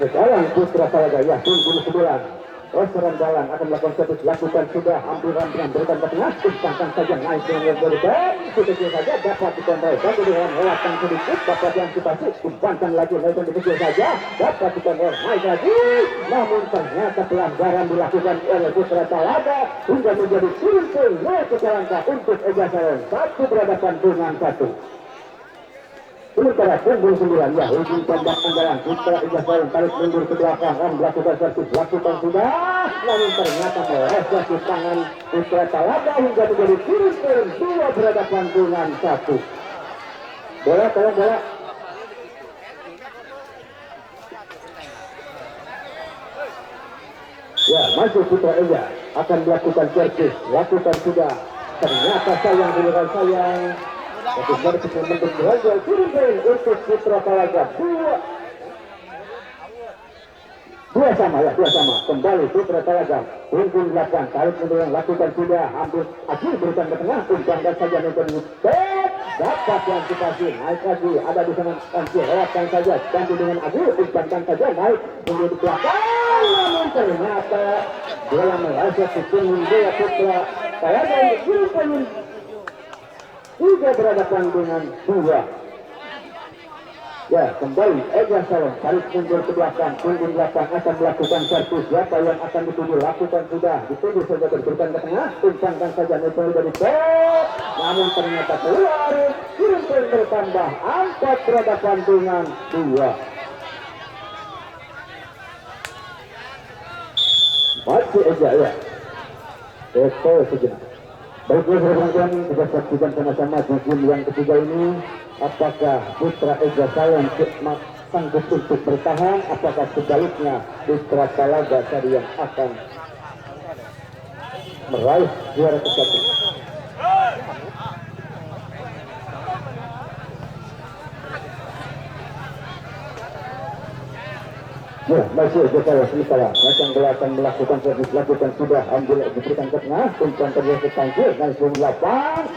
Sekarang Putra Talaga, ya punggung 9 peseran dalam akan melakukan servis, lakukan sudah, ambil rambuan berikan ke tengah, umpankan saja naik dengan berbeda, kecil saja dapat dikontrol, dan dengan lewatkan sedikit dapat diantisipasi, umpankan lagi naik kecil saja dapat dikontrol, naik lagi, namun ternyata pelanggaran dilakukan oleh Putra Talaga hingga menjadi poin kecelakaan untuk Eja Sawon, 1 berhadapan dengan 1. Sementara punggung 9 ya ujung tombak andalan Putra Ijaz Salam tarik mundur ke belakang dan melakukan servis lakukan sudah, namun ternyata meleset di tangan Putra Talaga hingga menjadi turun 2 berhadapan dengan 1. Bola tolong bola. Ya, masih Putra Ijaz akan melakukan servis, lakukan sudah. Ternyata sayang dilihat sayang. Tapi servis membentuk berhasil turun untuk Putra Talaga. Dua sama. Kembali Putra Talaga. Punggung 8 tarik mundur lakukan sudah. Hampir akhir berikan ke tengah. Umpankan saja nonton. Dapat yang dikasih naik lagi. Ada di sana kancil. Lewatkan saja. Ganti dengan Agu. Umpankan saja naik. Tunggu di belakang. Namun ternyata bola meleset di punggung dua Putra Talaga. Tiga berhadapan dengan 2. Ya, kembali Ijaz Salam tarik mundur ke belakang. Punggung 8 akan melakukan servis. Siapa yang akan dituju? Lakukan sudah. Dituju saja berberikan ke tengah. Umpankan saja Nepal dari bawah. Namun ternyata keluar. Turun bertambah 4 berhadapan dengan 2. Masih Ijaz ya. Eto sejenak. Baiklah rekan-rekan, kita saksikan sama-sama di game yang ketiga ini. Apakah Putra Ijaz Salam sanggup untuk bertahan? Apakah sebaliknya Putra Talaga tadi yang akan meraih juara ke-1? Ya, masih Ijaz Salam sementara akan belakang melakukan servis, lakukan sudah, ambil diberikan ke tengah, umpan terjadi tangkir, naik 8,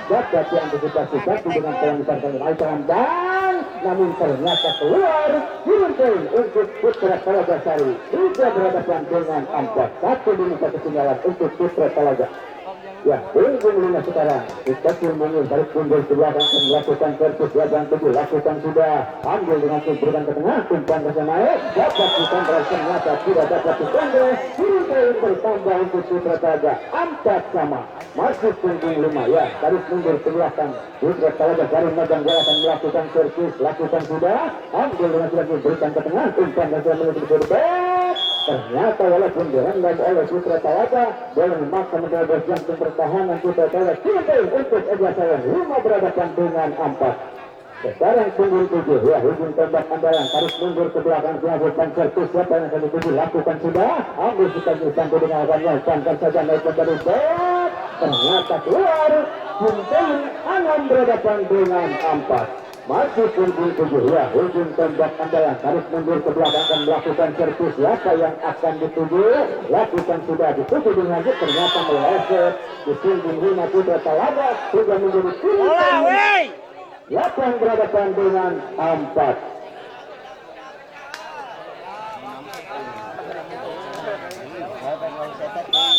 dapat diantisipasi kaki dengan pelangitan aitan dan namun ternyata keluar, turun untuk Putra Talaga Sari, 3 berhadapan dengan 4, 1 dengan 1 ketinggalan untuk Putra Talaga. Ya, punggung 5 sekarang. Dikasih mundur tarik mundur ke belakang dan melakukan servis belakang 7. Lakukan sudah. Ambil dengan berikan ke tengah. Umpan ke naik. Dapat dikontrol ternyata tidak dapat dikontrol. Turun bertambah untuk Putra Talaga. 4 sama. Masih punggung 5 ya. Tarik mundur ke belakang. Putra Talaga dari Madang bola akan melakukan servis. Lakukan sudah. Ambil dengan sudah berikan ke tengah. Umpan ke menuju ke depan. Ternyata walaupun direndam oleh Putra Talaga, bola memaksa mencoba jantung pertahanan Putra Talaga untuk Ijaz Salam 5 berhadapan dengan 4. Sekarang punggung 7 ya, ujung tembak andalan tarik mundur ke belakang melakukan servis. Siapa yang akan dituju? Lakukan sudah. Ambil kita sampai dengan akannya, umpankan saja naik dari bawah. Ternyata keluar. Punten 6 berhadapan dengan 4. Masih punggung 7 ya, ujung tembak andalan tarik mundur ke belakang dan melakukan servis. Siapa yang akan dituju? Lakukan sudah, dituju dengan lanjut, ternyata meleset di punggung 5 Putra Talaga sudah menjadi turun 8 berhadapan dengan 4.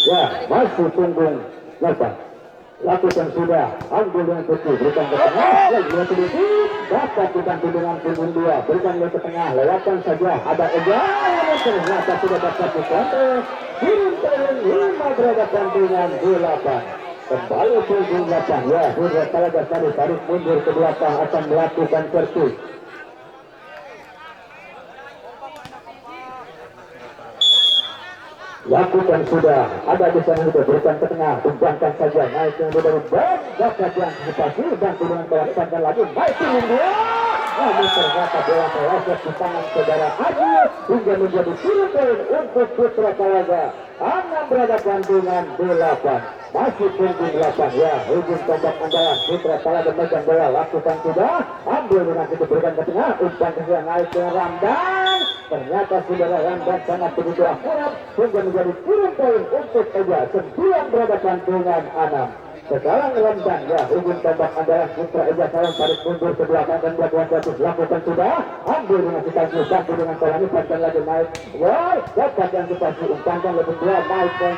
Ya, masih punggung 8. Lakukan sudah, ambil dengan putih, berikan ke tengah, lagi sedikit, dapat dibantu dengan punggung 2, berikan ke tengah, lewatkan saja, ada Ijaz, ternyata sudah dapat dikontrol, turun 5 berhadapan dengan 8. Kembali punggung 8 ya, Putra Talaga Sari tarik mundur ke belakang akan melakukan servis. Lakukan sudah, ada di sana sudah berikan ke tengah, umpankan saja, naik yang dari bawah, dapat diantisipasi dan turun ke lagi, naik turun 2. Namun ternyata bola meleset di tangan saudara Agu hingga menjadi turun untuk Putra Talaga. 6 berhadapan dengan 8. Masih punggung 8 ya, ujung tombak andalan Putra Talaga memegang bola, lakukan sudah, ambil dengan itu berikan ke tengah, umpan saja naik ke Ramdan. Ternyata saudara Ramdan sangat begitu akurat hingga menjadi turun untuk Ijaz. 9 berhadapan dengan 6. Sekarang Ramdan ya, ujung tombak andalan Putra Ijaz Salam tarik mundur ke belakang dan melakukan servis. Lakukan sudah, ambil dengan kita bantu dengan bola ini, paskan lagi naik. Wow, dapat yang kita umpankan lebih 2 naik dan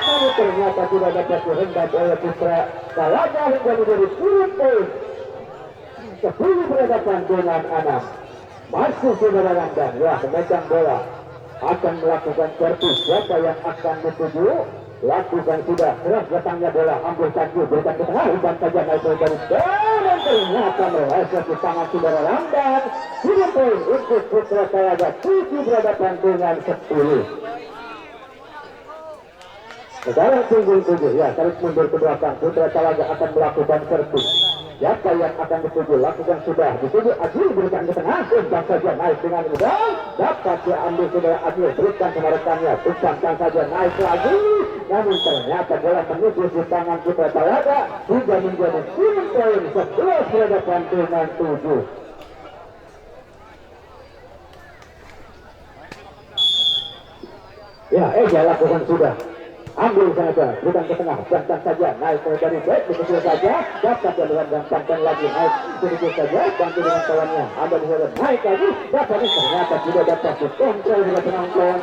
namun ternyata tidak dapat direndam oleh Putra Talaga hingga menjadi turun 10 berhadapan dengan 6. Masih saudara Ramdan ya, memegang bola akan melakukan servis. Siapa yang akan dituju? lakukan sudah, keras datangnya bola, ambil kaki, berikan ke tengah, umpan saja naik ke garis, dan ternyata meleset di tangan saudara Ramdan. 7 poin untuk Putra Talaga, 7 berhadapan dengan 10. Sekarang tunggu ya, tarik mundur ke belakang. Putra Talaga akan melakukan servis. Siapa yang akan dituju? Lakukan sudah. Dituju Adil, berikan ke tengah. Umpan saja naik dengan mudah. Dapat diambil saudara Adil, berikan sama rekannya. Umpankan saja naik lagi. Namun ternyata bola menuju di tangan Putra Talaga. Sudah menjadi 10 poin, 11 berhadapan dengan 7. Ya, Eja lakukan sudah. Ambil saja, berikan ke tengah, bantan saja, naik ke dari back, begitu saja, dapat jalan dan bantan lagi, naik begitu saja, bantu dengan kawannya, ada di sana, naik lagi, dapat ternyata tidak dapat dikontrol dengan penonton.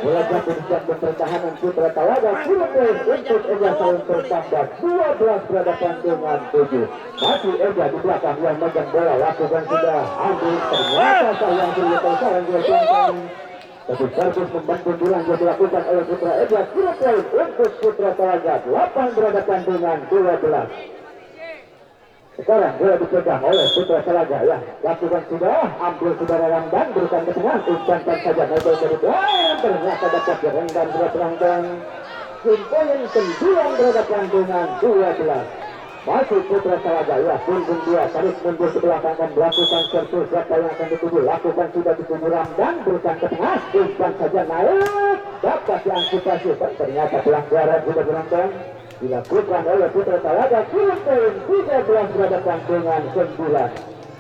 Bola jatuh di jatuh pertahanan Putra Talaga, 10 poin untuk Eja Salon bertambah 12 berhadapan dengan 7. Masih Eja di belakang yang megang bola, lakukan sudah, ambil ternyata sayang dulu saran dia. Tapi servis membantu bilang yang dilakukan oleh Putra Eja. 10 poin untuk Putra Talaga, 8 berhadapan dengan 12. Sekarang bola dipegang oleh Putra Talaga ya. Lakukan sudah, ambil saudara Ramdan, berikan ke tengah, umpankan saja naik dari depan. Ternyata dapat direndam sudah penonton. Poin 9 berhadapan dengan 12. Masih Putra Talaga ya, punggung dia, tarik mundur ke belakang dan melakukan servis. Siapa yang akan dituju? Lakukan sudah dituju Ramdan, berikan ke tengah, umpan saja naik, dapat diantisipasi. Ternyata pelanggaran sudah penonton dilakukan oleh Putra Talaga. 10 poin, 13 berhadapan dengan 9.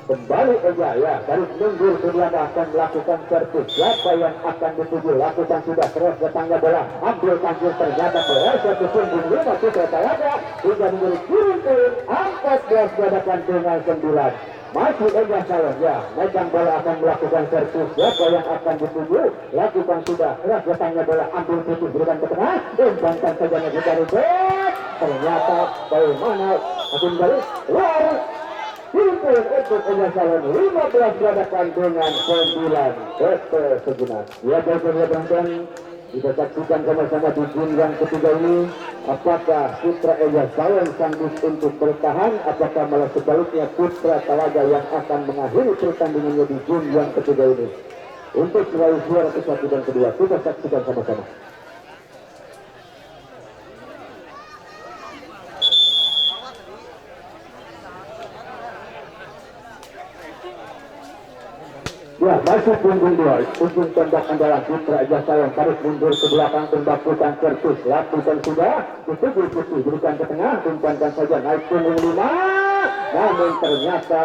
Kembali Eja ya, tarik mundur ke belakang akan melakukan servis. Siapa yang akan dituju? Lakukan sudah, terus datangnya bola, ambil tanggul, ternyata meleset di punggung 5 Putra Talaga. Hingga menjadi 10 poin, 14 berhadapan dengan 9. Masih Eja Salon ya, megang bola akan melakukan servis. Siapa yang akan dituju? Lakukan sudah, terus datangnya bola, ambil titik, berikan ke tengah, umpankan saja dari back. Ternyata bagaimana akan balik luar. Untuk Eja Salon 15 berhadapan dengan 9. Sejenak ya baiklah penonton, kita saksikan sama-sama di game yang ketiga ini. Apakah Putra Eja Salon sanggup untuk bertahan, apakah malah sebaliknya Putra Talaga yang akan mengakhiri pertandingannya di game yang ketiga ini. Untuk meraih juara ke-1 dan kedua, kita saksikan sama-sama. Ya, masuk punggung 2, ujung tembak andalan Putra Eja Salon, tarik mundur ke belakang, tembakukan servis, lakukan sudah, dituju putih, berikan ke tengah, umpankan saja, naik punggung 5, namun ternyata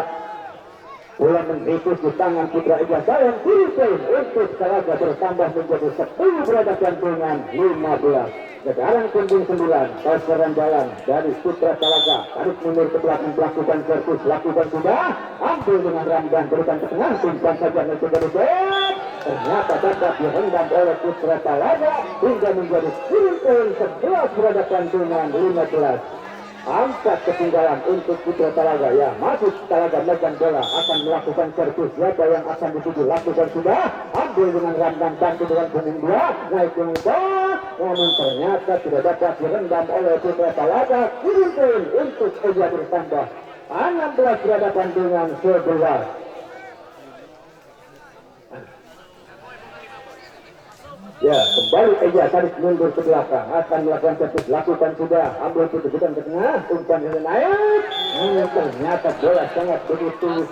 bola menghipus di tangan Putra Eja Salon. 10 poin untuk Talaga bertambah menjadi 10 berhadapan dengan 15. Sekarang punggung 9, pasaran jalan dari Putra Talaga, tarik mundur ke belakang, melakukan servis, lakukan sudah, ambil dengan Ramdan, berikan ke tengah, umpan saja naik dari back. Ternyata dapat direndam oleh Putra Talaga hingga menjadi 10 poin, 11 berhadapan dengan 15. Angkat ketinggalan untuk Putra Talaga ya, masuk Talaga megang bola, akan melakukan servis. Siapa yang akan dituju? Lakukan sudah, ambil dengan Ramdan, bantu dengan punggung 2, naik punggung 4, namun ternyata tidak dapat direndam oleh Putra Talaga. 10 poin untuk Eja bertambah 16 berhadapan dengan 11. Ya, kembali Eja, tarik mundur ke belakang, akan melakukan servis, lakukan sudah, ambil putusan ke tengah, umpan yang naik, ternyata bola sangat begitu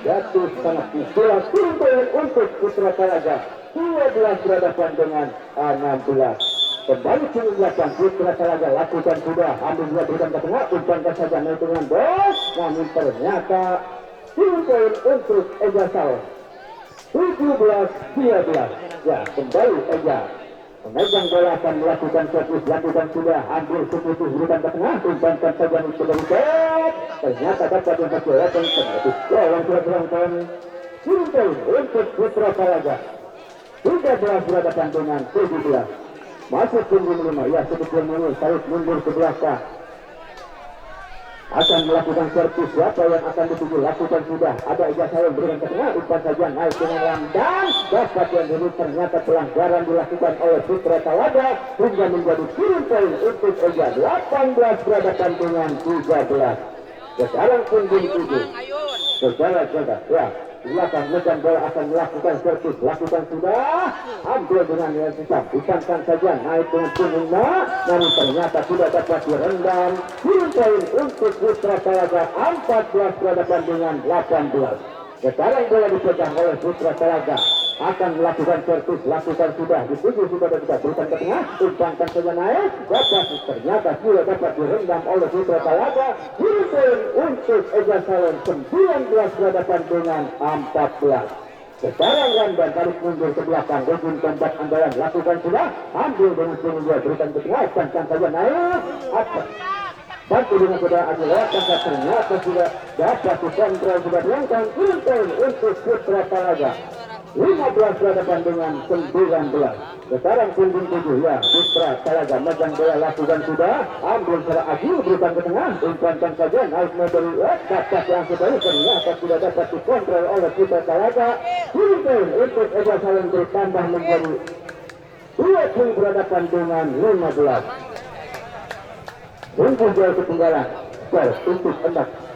jatuh, sangat disulat. 10 poin untuk Putra Talaga, 12 berhadapan dengan 16. Kembali ke belakang, Putra Talaga, lakukan sudah, ambil dua, berikan ke tengah, umpankan saja naik dengan bos, namun ternyata 10 poin untuk Eja Salon, 17-13. Ya, kembali Eja memegang bola, akan melakukan servis, lakukan sudah, ambil seputus, berikan ke tengah, umpankan saja untuk dari back. Ternyata dapat yang berjelasan, terhadap lawan sudah berangkan. 10 poin untuk Putra Talaga, 13 berhadapan dengan 17. Masuk punggung 5, ya sebetulnya tarik mundur ke belakang, akan melakukan servis. Siapa yang akan dituju? Lakukan sudah. Ada ijazah yang berikan ke tengah, umpan saja naik dengan landang, dapat yang dulu. Ternyata pelanggaran dilakukan oleh Putra Talaga hingga menjadi turun poin untuk Eja. 18 berhadapan dengan 13. Sekarang punggung 7 saudara-saudara, ya belakang medan bola akan melakukan servis. Lakukan sudah, ambil dengan yang susah, bukankan saja naik dengan punggungnya, namun ternyata sudah dapat direndam. Turun poin untuk Putra Talaga, 14 berhadapan dengan 18. Sekarang bola dipegang oleh Putra Talaga, akan melakukan servis. Lakukan sudah, dituju sudah tidak, berikan ke tengah, umpankan saja naik, dapat ternyata sudah dapat direndam oleh Putra Talaga. Turun poin untuk Eja Salon, 19 berhadapan dengan 14. Sekarang Ramdan tarik mundur ke belakang, ujung tombak andalan. Lakukan sudah, ambil dengan punggung, berikan ke tengah, umpankan saja naik, atas bantu dengan saudara Adi lewat, ternyata sudah dapat dikontrol, sudah diangkat. Turun poin untuk Putra Talaga, 15 berhadapan dengan 19. Sekarang punggung 7, ya Putra Talaga megang bola. Lakukan sudah, ambil saudara Adi, berikan ke tengah, umpankan saja naik mobil, dapat yang sebalik. Ternyata sudah dapat dikontrol oleh Putra Talaga. Turun poin untuk Eja Salon, bertambah menjadi 20 berhadapan dengan 15. Untuk jauh ketinggalan skor untuk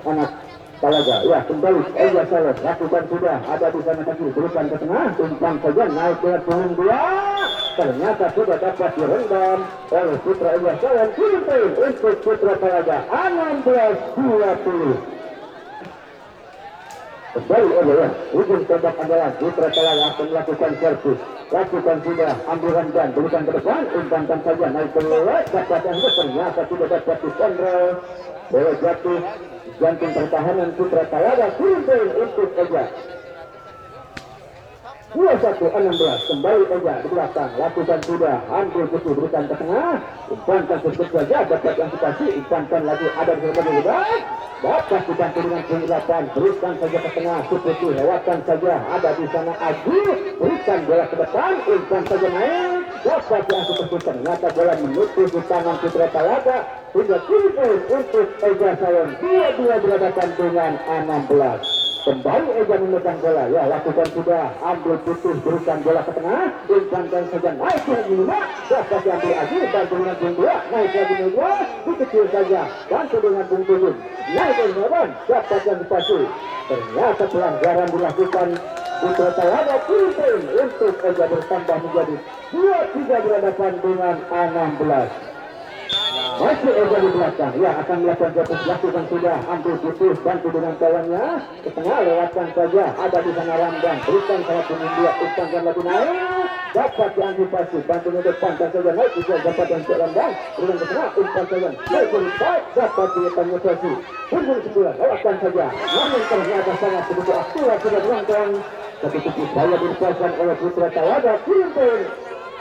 anak Talaga. Ya kembali Eja Salon, lakukan sudah, ada di sana kaki, berikan ke tengah, umpan saja naik ke punggung 2. Ternyata sudah dapat direndam oleh Putra Eja Salon. Turun poin untuk Putra Talaga, 16-20. Kembali ya, ujung tombak andalan Putra Talaga akan melakukan servis. Lakukan sudah, ambil Ramdan, berikan ke depan, umpankan saja naik ke bawah, dapat yang ternyata sudah dapat dikontrol. Bola jatuh, jantung pertahanan Putra Talaga. Turun poin untuk Eja, 21-16. Kembali Eja di belakang, lakukan sudah, ambil kutu, berikan ke tengah, umpankan sedikit saja, dapat yang dikasih, umpankan lagi, ada di berbagai lebar, dapat dibantu dengan penggelapan, berikan saja ke tengah, Suputi lewatkan saja, ada di sana Adi, berikan bola ke depan, umpan saja naik, dapat yang seperti. Ternyata bola menutup di tangan Putra Talaga hingga turun poin untuk Eja Salon, 22 berhadapan dengan 16. Kembali Eja memegang bola, ya lakukan sudah, ambil putus, berikan bola ke tengah, umpankan saja naik ke 5, dapat diambil Adi, bantu dengan punggung 2, naik lagi ke 2, dikecil saja, bantu dengan punggung 7, naik ke 8, dapat yang dipasui. Ternyata pelanggaran dilakukan Putra Talaga. Turun poin untuk Eja, bertambah menjadi 23 berhadapan dengan 16. Masih Eja di belakang, ya akan melakukan jatuh. Lakukan sudah, ambil putus, bantu dengan kawannya ke tengah, lewatkan saja, ada di sana Ramdan, berikan salah punggung 2, umpankan lagi naik, dapat diantisipasi, bantu ke depan saja naik, bisa dapat yang Ramdan, berikan ke tengah, umpan saja naik, dapat diantisipasi. Punggung 9, lewatkan saja, namun ternyata sangat begitu akurat, sudah berangkang, tapi saya dipasang oleh Putra Talaga. Turun poin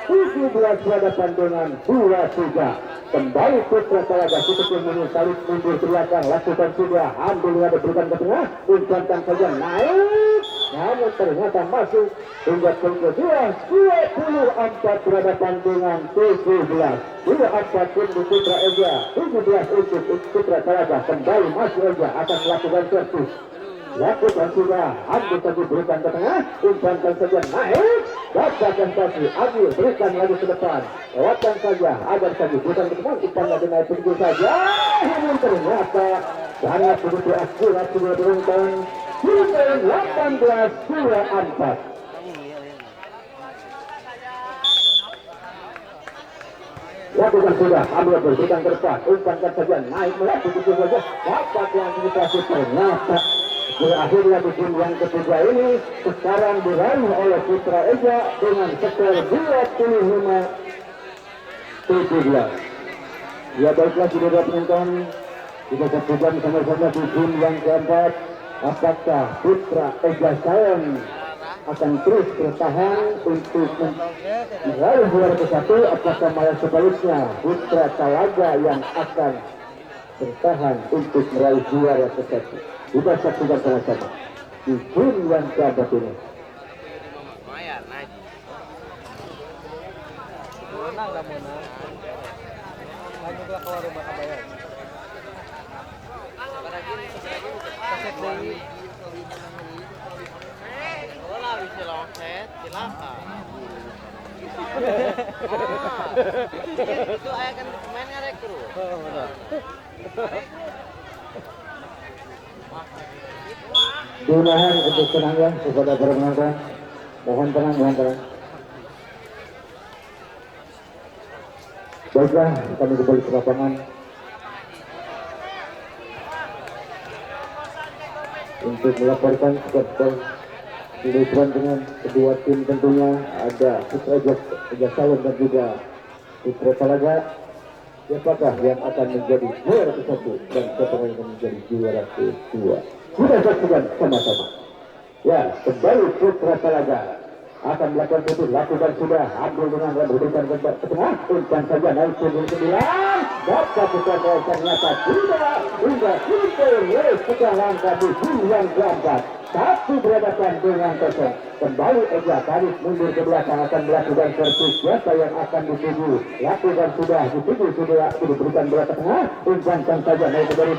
17 berhadapan dengan 23. Kembali Putra Talaga, Suputi tarik mundur ke belakang, lakukan sudah, ambil ada, berikan ke tengah, umpankan saja naik, namun ternyata masuk hingga ke kedua. 24 berhadapan dengan 17. 24 untuk Putra Eja, 17 untuk Putra Talaga. Kembali masih Eja akan melakukan servis. Lakukan sudah, ambil saja, berikan ke tengah, umpankan saja naik, dapat yang pasti, ambil, berikan lagi ke depan, lewatkan saja, agar saja, berikan ke depan, umpan lagi naik begitu saja, namun ternyata sangat begitu akurat, sudah beruntung. 18-24. Lakukan sudah, ambil, berikan ke depan, umpankan saja naik, melihat begitu saja, dapat yang dikasih. Ternyata berakhirnya di game yang ketiga ini sekarang diraih oleh Putra Eja dengan skor 25-17. Ya baiklah, saudara penonton, kita saksikan sama-sama di game yang keempat. Apakah Putra Eja Salon akan terus bertahan untuk meraih juara ke-1, apakah malah sebaliknya Putra Talaga yang akan bertahan untuk meraih juara ke-1? Kita saksikan sama-sama di game yang keempat ini. Menang gak menang? Lanjutlah keluar rumah kabayang. Wala bisa loset, silakan. Itu ayah kan pemain ngarek kru. Dinahan untuk tenang ya kepada para penonton. Mohon tenang, mohon tenang. Baiklah, kami kembali ke lapangan untuk melaporkan skor dilakukan dengan kedua tim tentunya ada Putra Jasalon dan juga Putra Talaga. Siapakah yang akan menjadi juara ke-1 dan siapa yang akan menjadi juara ke-2? Sudah saksikan sama-sama. Ya, kembali Putra Talaga akan melakukan itu, lakukan sudah, ambil dengan memberikan ke tengah, umpan saja naik ke 9, dapat kita ternyata tidak, hingga kita sudah langkah di yang keempat, satu berhadapan dengan kosong. Kembali Ega Tarik mundur ke belakang akan melakukan servis, siapa yang akan dituju, lakukan sudah, dituju sudah, diberikan bola ke tengah, umpankan saja naik ke dari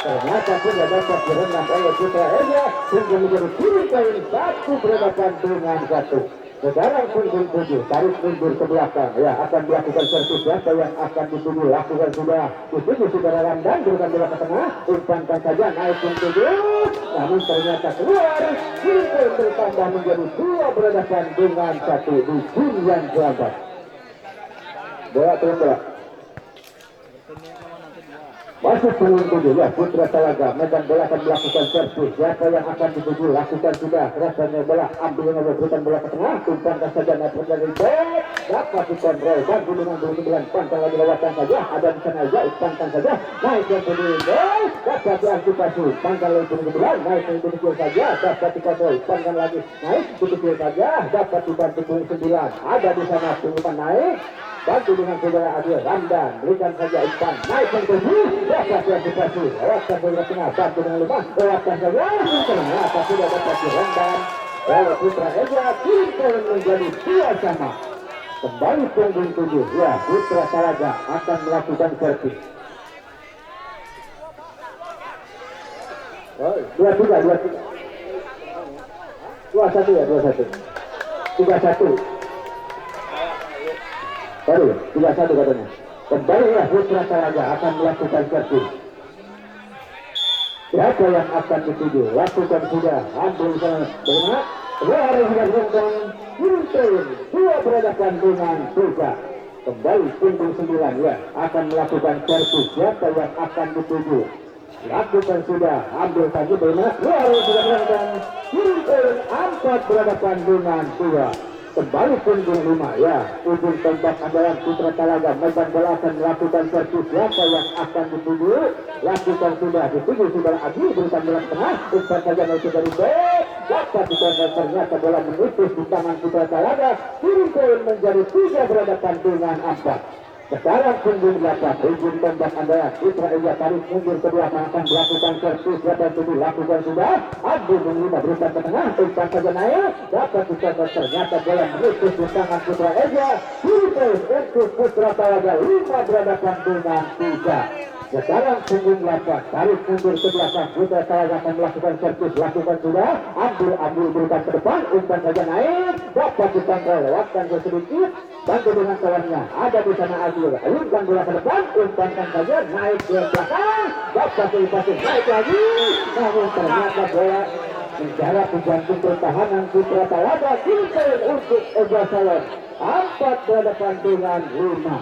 ternyata sudah dapat direndam oleh Putra Ega hingga menjadi kiri poin, satu berhadapan dengan satu. Sekarang punggung 7 tarik mundur ke belakang, ya akan melakukan servis, siapa yang akan dituju, lakukan sudah, dituju saudara Ramdan, berikan bola ke tengah, umpankan saja naik punggung 7, namun ternyata keluar, kiri poin bertambah menjadi 2 berhadapan dengan 1 di game yang keempat. Bola turun bola. Masuk punggung 7 ya Putra Talaga, medan bola akan melakukan servis, siapa yang akan dituju, lakukan sudah, rasanya bola ambil dengan berikan bola ke tengah, umpankan saja naik dari back, dapat dikontrol, bantu dengan 29, pantang lagi lewatan saja, ada di sana aja, umpankan saja, naik yang kedua, dapat diantisipasi, pantang lagi 29, naik yang kedua saja, dapat dikontrol, pantang lagi, naik, kedua saja, dapat dibantu 9, ada di sana, umpan naik, bantu dengan saudara Adil Ramdan, berikan saja umpan naik yang kedua, dapat diantisipasi, lewatkan bola tengah, bantu dengan 5, lewatkan saja, ternyata sudah dapat direndam oleh Putra Ega, tim poin menjadi 2 sama. Kembali punggung 7, ya Putra Talaga akan melakukan servis. 2-3, 2-1 ya, 2-1, 3-1. Baru 3-1 katanya. Kembali ya Putra Talaga akan melakukan servis. Siapa yang akan dituju, lakukan sudah, ambil sana, bagaimana? Luar sudah berendam, Yuntain, 2 berhadapan dengan 3. Kembali punggung 9 ya, akan melakukan servis, siapa yang akan dituju, lakukan sudah, ambil saja, bagaimana? Luar sudah berendam, Yuntain, 4 berhadapan dengan 2. Kembali punggung 5 ya, ujung tombak andalan Putra Talaga, medan bola akan melakukan servis, siapa yang akan dituju, lakukan sudah, dituju sudah Adi, berikan bola tengah, umpan saja naik dari back, dapat dikontrol, ternyata bola menipis di tangan Putra Talaga, kiri poin menjadi 3 berhadapan dengan 4. Sekarang punggung 8, ujung tombak andalan Putra Ega Tarik mundur ke belakang akan melakukan servis, siapa yang tuju, lakukan sudah, Adi mengirim berikan ke tengah, umpan saja naik, dapat dikontrol, ternyata bola menipis di tangan Putra Ega, kiri poin untuk Putra Talaga, 5 berhadapan dengan 3. Sekarang punggung 8, tarik mundur ke belakang, Putra Talaga akan melakukan servis, lakukan sudah, ambil berikan ke depan, umpan saja naik, dapat dikontrol, lewatkan ke sedikit, bantu dengan kawannya, ada di sana Adil, umpan bola ke depan, umpankan saja, naik ke belakang, dapat dilepasin, naik lagi, namun ternyata bola menjarak di jantung pertahanan Putra Talaga, kiri untuk Ega Salon, 4 berhadapan dengan 5.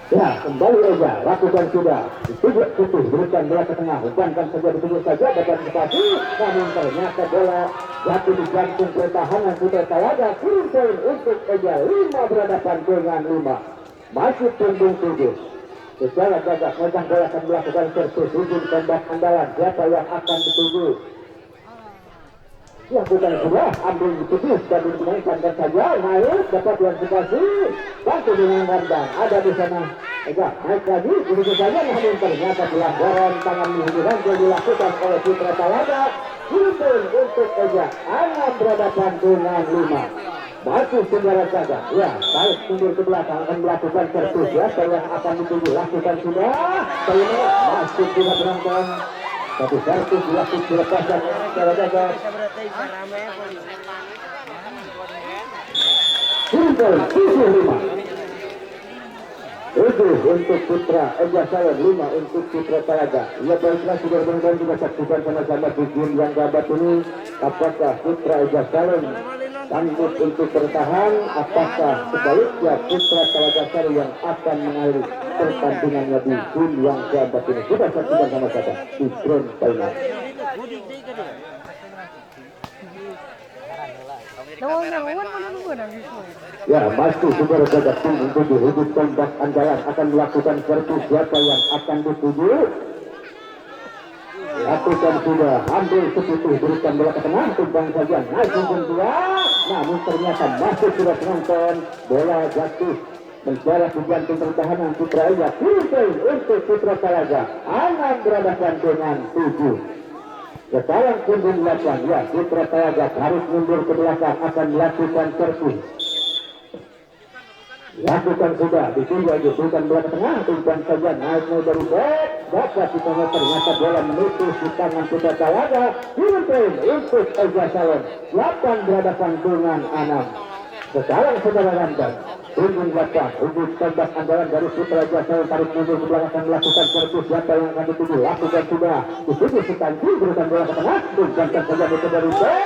Ya, kembali Ega, lakukan sudah, dituju putih, berikan bola ke tengah, umpankan saja, dituju saja, dapat dipasi, namun ternyata bola jatuh di jantung pertahanan Putra Talaga, kiri poin untuk Ega, 5 berhadapan dengan 5. Masih punggung 7. Secara gagah, medan bola akan melakukan servis, ujung tombak andalan, siapa yang akan dituju, lakukan sudah, ambil putus dan dimainkan saja, naik, dapat diantisipasi, bantu dengan Ramdan, ada di sana, Ega, naik lagi, begitu saja, namun ternyata pelanggaran tangan menghidupan yang dilakukan oleh Putra Talaga, Hilton untuk Ega, 6 berhadapan dengan 5. Maju saudara saja. Ya, tarik mundur ke belakang akan melakukan servis ya. Saya yang akan dituju lakukan sudah. Saya masuk juga penonton. Tapi servis dilakukan dilepaskan saudara saja. Kumpul 75. 7 untuk Putra Eja Salon, 5 untuk Putra Talaga. Ya baiklah sudah benar juga saksikan sama-sama di game yang gabut ini. Apakah Putra Eja Salon sanggup untuk bertahan? Apakah sebaliknya Putra Talaga Salon yang akan mengakhiri pertandingannya di game yang gabut ini? Kita saksikan sama-sama di grand final. Ya, masih saudara saja tunggu hudud tombak andalan akan melakukan servis siapa yang akan dituju. Lakukan sudah, ambil seputu berikan bola ke tengah, tumbang saja naik ke dua. Namun ternyata masih sudah penonton, bola jatuh menjarah ke jantung pertahanan Putra Eja. Kirim untuk Putra Talaga, Anam berhadapan dengan 7. Sekarang punggung 8, ya Putra Talaga harus mundur ke belakang akan melakukan servis. Lakukan sudah, ditunggu aja, bukan bola ke tengah, umpan saja naik dari back, dapat di tengah ternyata bola menutup di tangan Putra Talaga. Kirim untuk Eja Salon, 8 berhadapan dengan 6. Sekarang saudara Ramdan, punggung 8, hubung tembak andalan dari Putra Eja Salon tarik mundur ke belakang akan melakukan servis. Siapa yang akan dituju? Lakukan sudah, dituju Sutanji, berikan bola ke tengah, umpankan saja dari back.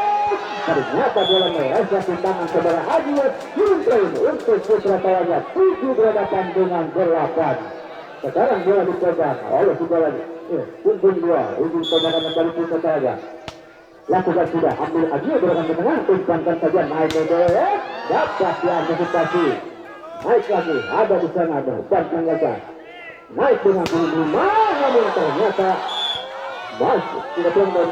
Ternyata bola melesat di tangan saudara Haji. Kirim untuk Putra Talaga, 7 berhadapan dengan 8. Sekarang bola dipegang oleh saudara punggung 2, ujung tembakan dari Putra Talaga. Lakukan sudah, ambil Haji berikan ke tengah, umpankan saja naik ke dapat diantisipasi. Naik lagi, ada di sana, ada umpankan saja. Naik dengan punggung 5, namun ternyata masih tidak penonton.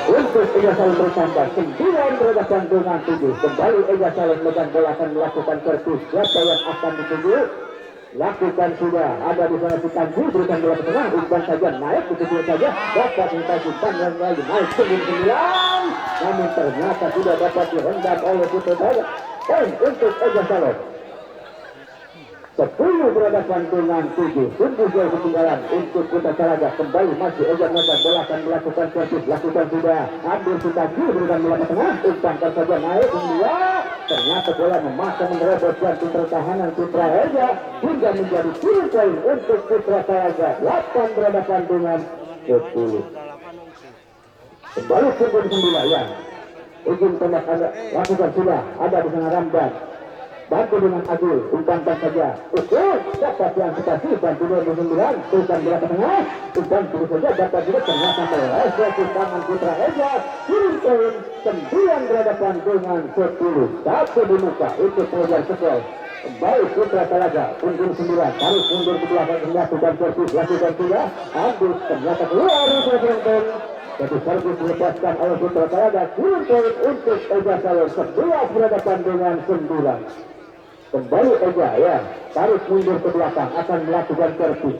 Untuk Eja Salon bertambah 9 berhadapan dengan 7. Kembali Eja Salon megang bola akan melakukan servis. Siapa yang akan dituju? Lakukan sudah, ada di sana Sutanji, berikan bola ke tengah, umpan saja naik, begitu saja dapat dikasih panjang lagi naik 9. Namun ternyata sudah dapat direndam oleh Putra Talaga. Poin untuk Eja Salon. 10 berhadapan dengan 7. Tunggu jauh ketinggalan untuk Putra Talaga. Kembali masih Eja megang bola akan melakukan servis. Lakukan sudah, ambil Sutanji, berikan bola ke tengah, umpankan saja naik 2. Ternyata bola memaksa menerobos jantung pertahanan Putra Eja hingga menjadi 7 poin untuk Putra Talaga. 8 berhadapan dengan 10. Kembali punggung 9 ya. Ujung tembak lakukan sudah, ada di sana Ramdan. Bantu dengan Agul, umpankan saja. Ukur, dapat yang dikasih, bantu 29, tulisan bola ke tengah, umpan dulu saja, dapat juga ternyata melesat di tangan Putra Eja. Kirim poin, 9 berhadapan dengan 10. 1 di muka, untuk pengejar skor. Kembali Putra Talaga, punggung 9, harus mundur ke belakang, melakukan servis, lakukan sudah, ambil, ternyata keluar, untuk penonton. Jadi servis dilepaskan oleh Putra Talaga. Kirim poin untuk Eja Salon, 11 berhadapan dengan 9. Kembali Eja ya, tarik mundur ke belakang akan melakukan servis.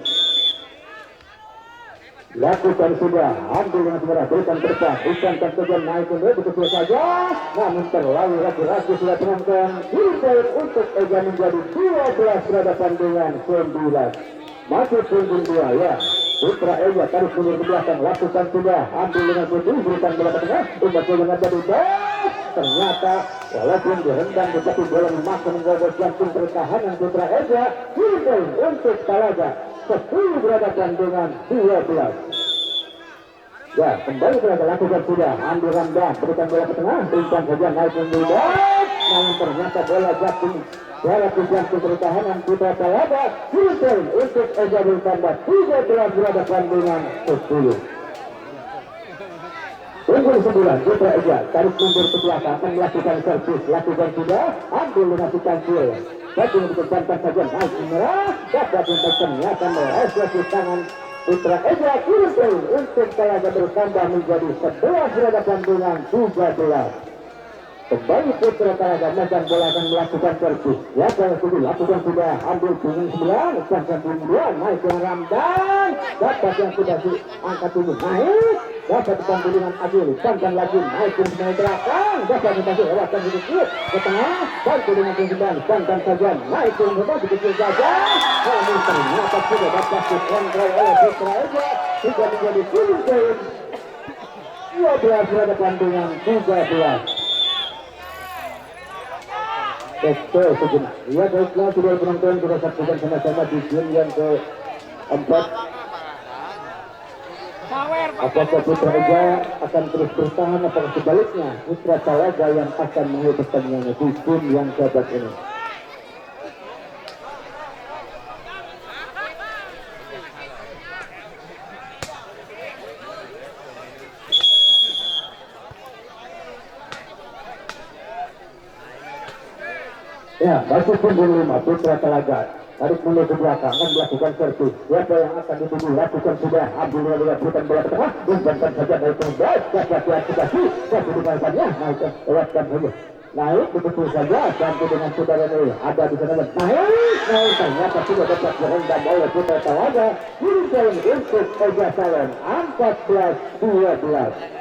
Lakukan sudah, ambil dengan segera, berikan depan, bukankan saja naik ke begitu saja. Namun terlalu ragu-ragu sudah penonton. Kirim untuk Eja menjadi 12 berhadapan dengan 9. Masih punggung 2 ya. Putra Eja tarik mundur ke belakang, lakukan sudah, ambil dengan putih, berikan bola ke tengah, umpan dengan dari back. Ternyata walaupun direndam tetapi bola memaksa menerobos jantung pertahanan Putra Eja. Kirim untuk Talaga, 10 berhadapan dengan 12. Ya, kembali Talaga, lakukan sudah, ambil Ramdan, berikan bola ke tengah, umpan saja naik ke back. Namun ternyata bola jatuh dalam jantung pertahanan Putra Talaga. Kirim untuk Eja bertambah 13 berhadapan dengan 10. Punggung 9, Putra Eja tarik mundur ke belakang akan melakukan servis. Lakukan sudah, ambil dengan Sutanji. Satu dikebankan saja naik merah, dapat untuk ternyata melesat di tangan Putra Eja. Kirim untuk Talaga bertambah menjadi 11 berhadapan dengan 13. Kembali Putra Talaga megang bola akan melakukan servis. Ya, kalau sudah lakukan sudah, ambil punggung 9, umpankan punggung 2, naik ke Ramdan. Dapat yang sudah diangkat punggung naik. dapat dibantu dengan Agil, panjang lagi naik ke sebelah belakang, dapat dibantu lewatkan sedikit ke tengah, bantu dengan Tinggiban, panjang saja naik ke sebelah sedikit saja, namun ternyata sudah dapat dikontrol oleh Putra Eja, sudah menjadi poin 12 berhadapan dengan 13. Betul sejenak. Ya baiklah, sudah penonton kita saksikan sama-sama di game yang keempat. Sawer, Apakah Putra Eja akan terus bertahan, apakah sebaliknya Putra Talaga yang akan menghadapi pertandingan di game yang keempat ini? Ya, masih punggung 5 Putra Talaga tarik mundur ke belakang akan melakukan servis. Siapa yang akan dituju? Lakukan sudah. Ambil bola putar bola ke tengah, umpankan saja dari pembas. Kasih satu dibantannya naik lewatkan saja. Naik betul saja sampai dengan saudara ini ada di sana. Naik ternyata sudah dapat direndam oleh Putra Talaga. Poin untuk Eja Salon 14-12.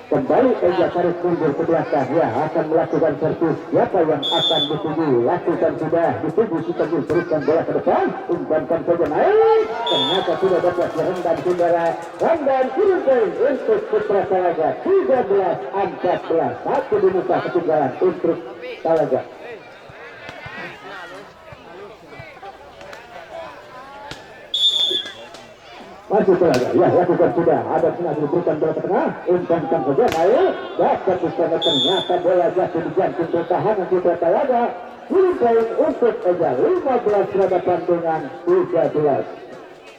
Kembali Eja tarik mundur ke belakang, ya akan melakukan servis. Siapa yang akan dituju? Lakukan sudah, dituju dituju, teruskan bola ke depan, umpankan saja naik. Ternyata sudah dapat direndam saudara. Rendam poin untuk Putra Talaga 13-14. Satu di muka ketinggalan untuk Talaga. Masih Talaga, ya lakukan sudah. Ada senang diberikan bola ke tengah, umpankan saja naik. Dapat disana ternyata bola jatuh di jantung pertahanan Putra Talaga. Poin untuk Eja 15 berhadapan dengan 13.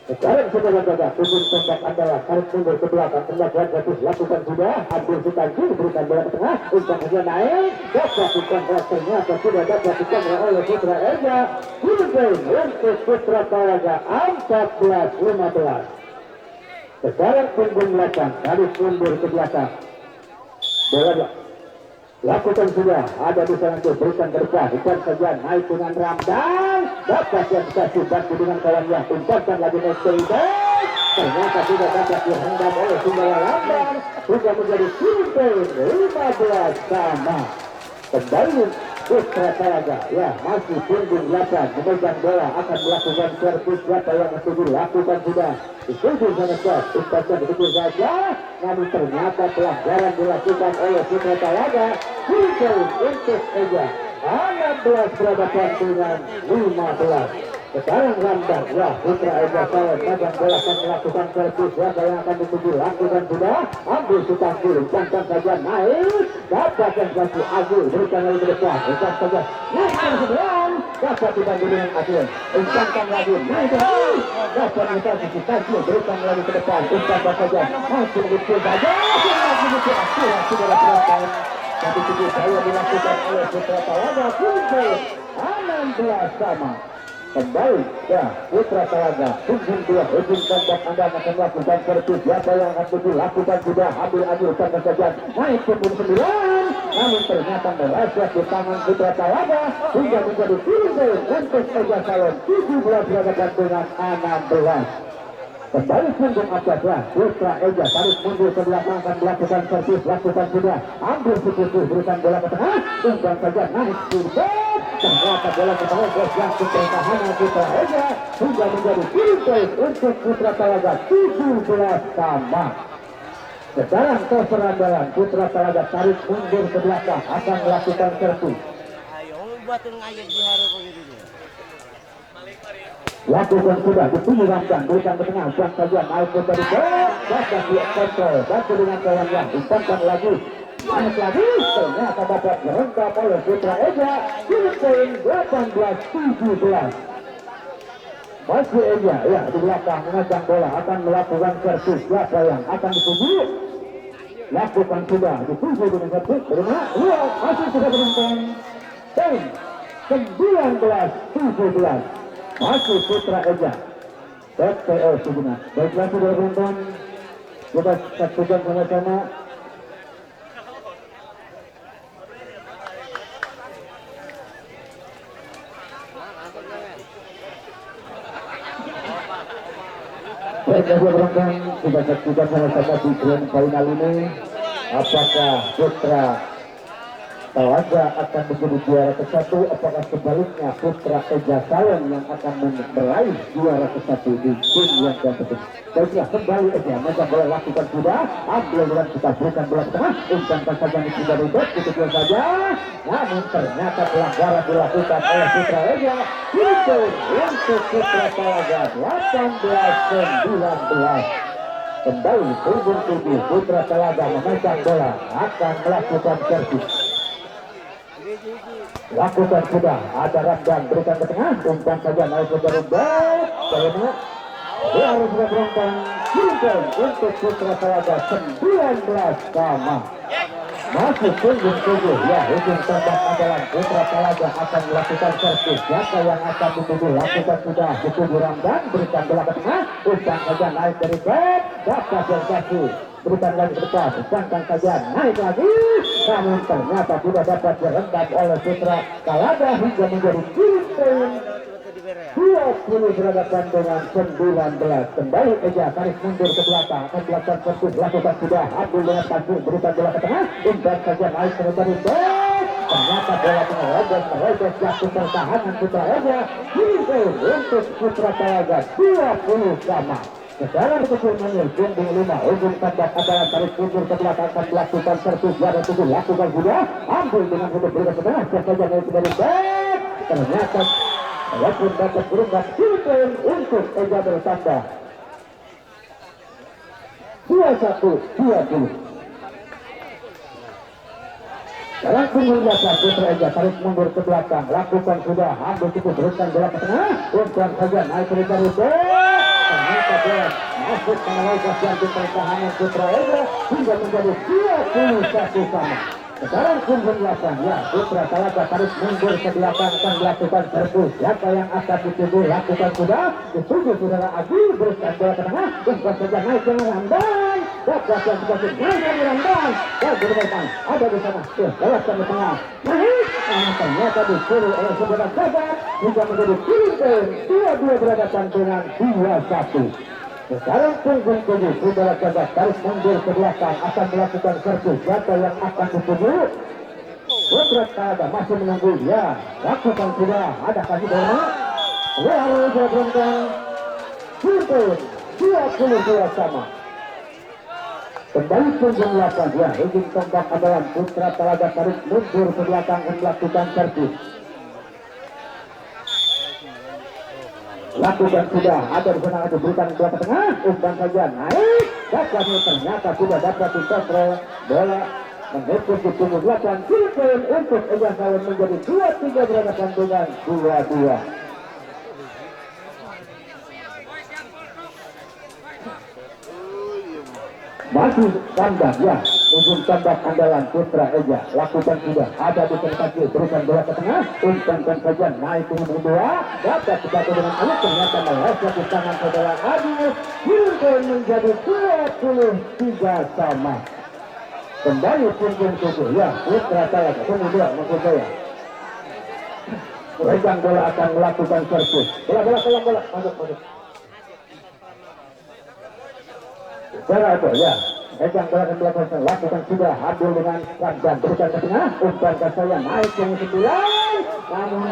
Sekarang saudara-saudara, ujung tembak andalan tarik mundur ke belakang, tembak jatuh lakukan sudah. Abdul Sutanji diberikan bola ke tengah, umpan saja naik. Dapat dikontrol, ternyata sudah dapat dikontrol oleh Putra Eja. Poin untuk Putra Talaga 14-15. Sekarang punggung belakang, tarik mundur ke belakang. Bola lakukan sudah, ada di sana tuh, berikan ke depan, umpan saja naik dengan Ramdan. Dapat yang kasih bantu dengan kawannya, umpankan lagi SPID. Ternyata sudah dapat dihendam oleh saudara Ramdan. Sudah menjadi poin 15 sama. Kembali Putra Talaga, ya masih punggung belakang, memegang bola akan melakukan servis. Siapa yang setuju? Lakukan sudah. Dituju sana stop, umpankan begitu saja. Namun ternyata pelanggaran dilakukan oleh Putra Talaga. Poin untuk Eja 16 berhadapan dengan 15. Sekarang Ramdan, ya Putra Eja Salon memegang bola akan melakukan servis. Siapa yang akan dituju? Lakukan sudah. Ambil Sutanji, umpankan saja naik. Dapat yang kasih Agil, berikan lagi ke depan, umpan saja naik ke sebelah. Dapat dibantu dengan Agil, umpankan lagi naik lagi. Dapat dikasih Sutanji, berikan lagi ke depan, umpankan saja masih begitu saja. Sudah dilakukan. Tapi tujuh saya dilakukan oleh Putra Talaga. Poin 16 sama. Kembali ya Putra Talaga, ujung dua, ujung tembak Anda akan melakukan servis. Siapa yang akan tuju? Lakukan sudah. Ambil umpankan saja naik ke pun 9. Namun ternyata berhasil di tangan Putra Talaga hingga menjadi poin untuk Eja Salon 17 berhadapan dengan 16. Kembali punggung ataslah Putra Eja tarik mundur ke belakang akan melakukan servis. Lakukan sudah. Ambil sekutu, berikan bola ke tengah, umpan saja naik ke. Ternyata bola ke tengah yang pertahanan Putra Eja hingga menjadi poin untuk Putra Talaga 17 sama. Sekarang keserandalan Putra Talaga tarik mundur ke belakang akan melakukan servis. Lakukan sudah, dituju Ramdan, berikan ke tengah, umpan saja naik ke dari bawah. Dapat dia kontrol, bantu dengan kawannya, umpankan lagi. Naik lagi, ternyata dapat direndam oleh Putra Eja. Poin 18-17. Masih Eja, ya di belakang memegang bola akan melakukan servis. Siapa yang akan dituju? Lakukan sudah, dituju dengan servis. Bagaimana? Lihat, masih sudah beruntung. Poin 19-17. Masih Putra Eja. PTO sejenak. Baiklah sudah beruntung. Kita saksikan sama-sama. Baiklah dua penonton, kita saksikan sama-sama di grand final ini. Apakah Putra Talaga akan menjadi juara ke-1? Apakah sebaliknya Putra Eja Sawen yang akan meraih juara ke-1 di tim yang keempat? Baiklah, kembali aja, maka boleh lakukan sudah. Ambil dengan kita berikan bola ke tengah, umpankan saja di tiga ribet, begitu saja. Namun ternyata pelanggaran dilakukan oleh Putra Eja. Itu untuk Putra Talaga 18-19. Kembali punggung tubuh Putra Talaga memegang bola, akan melakukan servis. Lakukan sudah, ada Ramdan berikan ke tengah, umpan saja naik ke ribet. Bagaimana? Dia harus berangkat kirim untuk Putra Talaga 19 sama. Masih punggung tubuh, ya ujung tombak adalah Putra Talaga akan melakukan servis. Siapa yang akan dituduh? Lakukan sudah, dituduh Ramdan, berikan bola ke tengah, umpan saja naik ke ribet, dapat sensasi. Berikan lagi ke depan, umpankan saja naik lagi, namun ternyata tidak dapat direndam oleh Putra Talaga hingga menjadi kirim 20 berhadapan dengan 19. Kembali Eja tarik mundur ke belakang, akan melakukan servis, lakukan sudah, Abdul dengan pasir, berikan bola ke tengah, umpan saja naik ke ribet, ternyata bola menerobos jatuh pertahanan Putra Eja. Kirim untuk Putra Talaga 20 sama. Sekarang kecil menil, punggung 5, ujung tembak adalah tarik mundur ke belakang, akan melakukan servis, ada 7, lakukan sudah, ambil dengan mundur berikan ke tengah, saja naik ke ribet, ternyata walaupun dapat berubah kirim untuk Eja bertambah 21-20. Sekarang punggung 8, Putra Eja tarik mundur ke belakang, lakukan sudah, ambil cukup berikan bola ke tengah, umpan saja naik ke ribet, ternyata bola masuk menerobos jangkau pertahanan Putra Eja hingga menjadi 21 sama. Sekarang punggung 8, ya Putra Talaga tarik mundur ke belakang, akan melakukan servis. Siapa yang akan dituju? Lakukan sudah, dituju saudara Agi, berikan bola ke tengah, umpan saja naik dengan Ramdan, dapat yang dikasih naik dari Ramdan, dan berdepan ada di sana, jelaskan di tengah, naik, namun ternyata disuruh oleh saudara Gagat hingga menjadi kirim 22 berhadapan dengan 21. Sekarang punggung 7, saudara Gagat tarik mundur ke belakang, akan melakukan servis. Siapa yang akan dituju? Putra Talaga masih menunggu, ya lakukan sudah, ada kasih bola, lalu berangkat kirim 22 sama. Kembali punggung 8, ya ujung tombak adalah Putra Talaga tarik mundur ke belakang dan melakukan servis. Lakukan sudah, ada di sana, ada berikan bola ke tengah, umpan saja naik, dapat ternyata sudah dapat dikontrol bola mengikut di punggung 8, kirim untuk Eja Sawen menjadi 23 berhadapan dengan 22. Masih tambah, ya ujung tambah andalan Putra Eja, lakukan sudah, ada di tempat kiri, berikan bola ke tengah, umpankan saja naik ke nomor 2, dapat dibantu dengan aluk, ternyata meleset di tangan saudara Adi, kirim menjadi 23 sama. Kembali punggung 7, ya Putra Talaga punggung 2 maksud saya, pegang bola akan melakukan servis, bola masuk. Cara itu, ya pegang bola dan melakukan, lakukan sudah, ambil dengan Ramdan, berikan ke tengah, umpankan saya naik yang 9, namun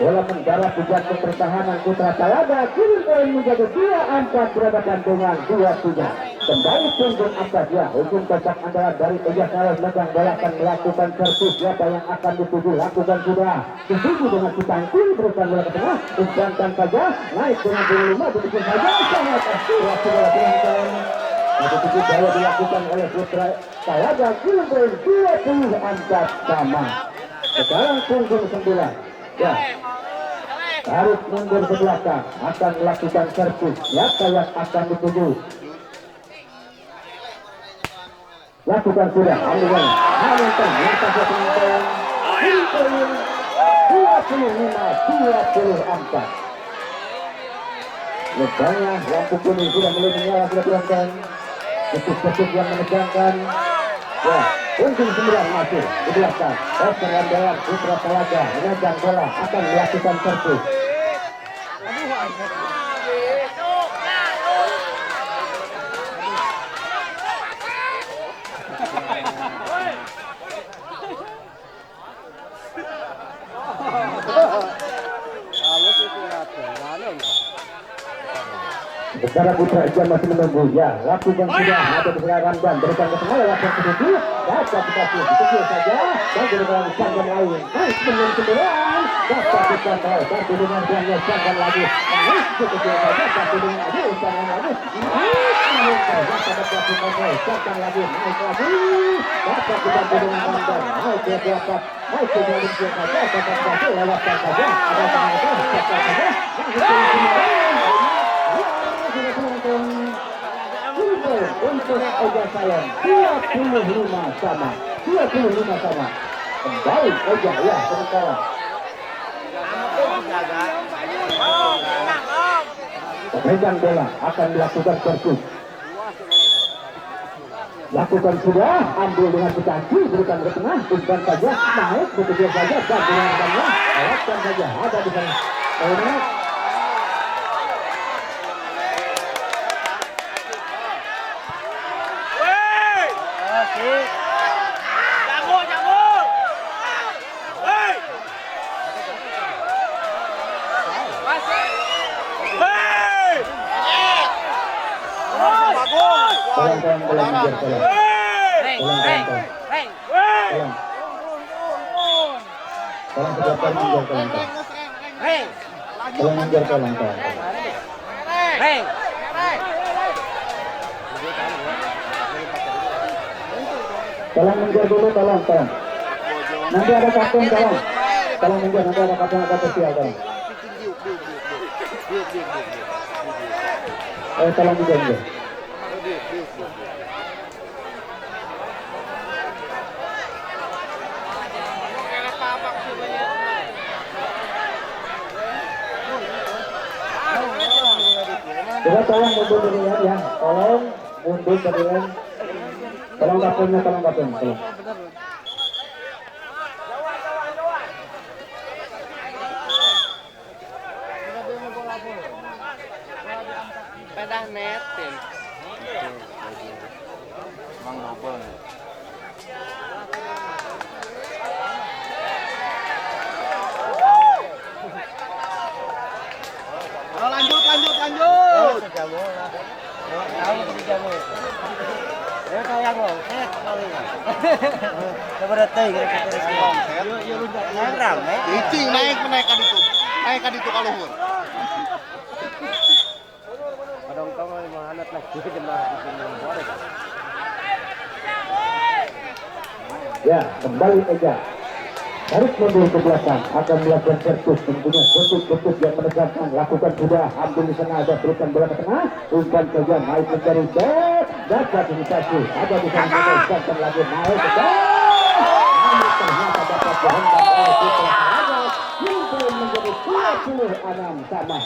bola mendarat di jantung pertahanan Putra Talaga, kirim menjadi 2-4 berhadapan dengan 23. Kembali punggung atas, ya ujung tombak andalan dari Eja Sawen, megang bola akan melakukan servis. Siapa yang akan dituju? Lakukan sudah, dituju dengan Citangkul, berikan bola ke tengah, umpankan saja naik dengan 25, begitu saja sangat akurat bola penonton. Begitu daya dilakukan oleh Putra Talaga, kirim 24 sama. Sekarang punggung 9, ya tarik mundur ke belakang, akan melakukan servis. Siapa yang akan dituju? Lakukan sudah, ambil namun ternyata penonton kirim 25-24. Lebanya lampu kuning sudah mulai menyala, sudah penonton. Ketuk-ketuk yang menegangkan, ya punggung 9 masuk di belakang, andalan Putra Talaga memegang bola, akan melakukan servis. Secara putra Eja masih menunggu ya, lakukan sudah ada pergerakan dan berikan ke tengah lewat yang kedua dapat dikasih dikasih saja dan berikan sanggan lain naik dengan kendaraan dapat dikontrol dan dengan yang sanggan lagi naik kecil saja dan dengan lagi sanggan lagi naik dapat dikontrol sanggan lagi naik lagi dapat dibantu dengan bandar naik ke dapat naik ke dalam saja dapat dikasih lewat saja ada sanggan saja untuk Eja Sayang 25 sama kembali Eja ya sementara pegang bola akan dilakukan servis lakukan sudah ambil dengan kaki berikan ke tengah umpan saja naik begitu saja dan dengan lewatkan saja ada di sana tolong mengejar dulu, tolong. Nanti ada kapten, tolong mengejar, nanti ada kapten atau spesial, tolong. Tolong mengejar. Coba tolong mundur dirian ya, tolong mundur dirian. Tolong kaptennya, tolong. Pedah netin. Mang double. Lanjut. Ya kayak lo, coba datang kita semua. Icing naik kan itu kalau hur. Padang kau mau anak lagi Ya, kembali Eja. Tarik mundur ke belakang, akan melakukan servis tentunya bentuk yang menegakkan, lakukan sudah, ambil di sana ada berikan bola ke tengah, umpan saja naik mencari back, dapat inisiasi, ada di sana meneruskan lagi naik ke back, namun ternyata dapat dihentak oleh Putra Sarana, Kimpul menjadi 26 sama.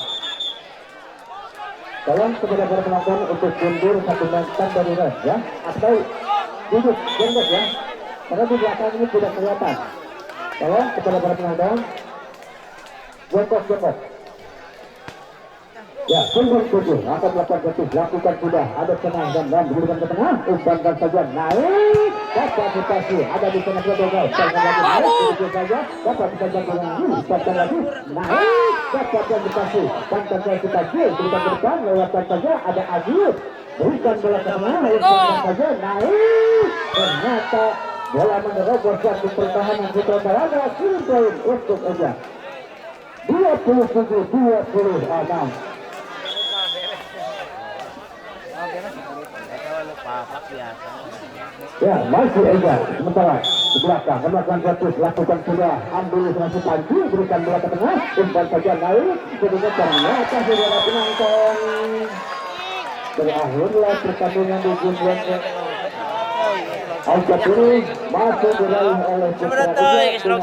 Tolong kepada para penonton untuk mundur satu meter dari res ya, atau duduk jenggot ya, karena di belakang ini tidak kelihatan. Tolong kepada para penonton jongkok ya, sungguh tujuh akan melakukan servis, lakukan sudah, ada senang dan berikan ke tengah, umpankan saja naik, dapat dikasih, ada di sana gagal, jangan lagi naik, begitu saja, dapat kita jangan umpankan lagi, naik, dapat yang dikasih, pantas saya kita berikan ke depan, lewatkan saja, ada Aziz, berikan bola ke tengah, umpankan saja, naik, ternyata bola menerobos satu pertahanan Putra Sarana, kirim poin untuk Eja 27-26. Ya, masih Eja sementara di belakang melakukan servis, lakukan sudah, ambil dengan panci, berikan bola ke tengah, umpan saja naik, kedua ternyata saudara penonton berakhirlah pertandingan di game yang angkat ini masih diraih oleh Putra Eja dengan skor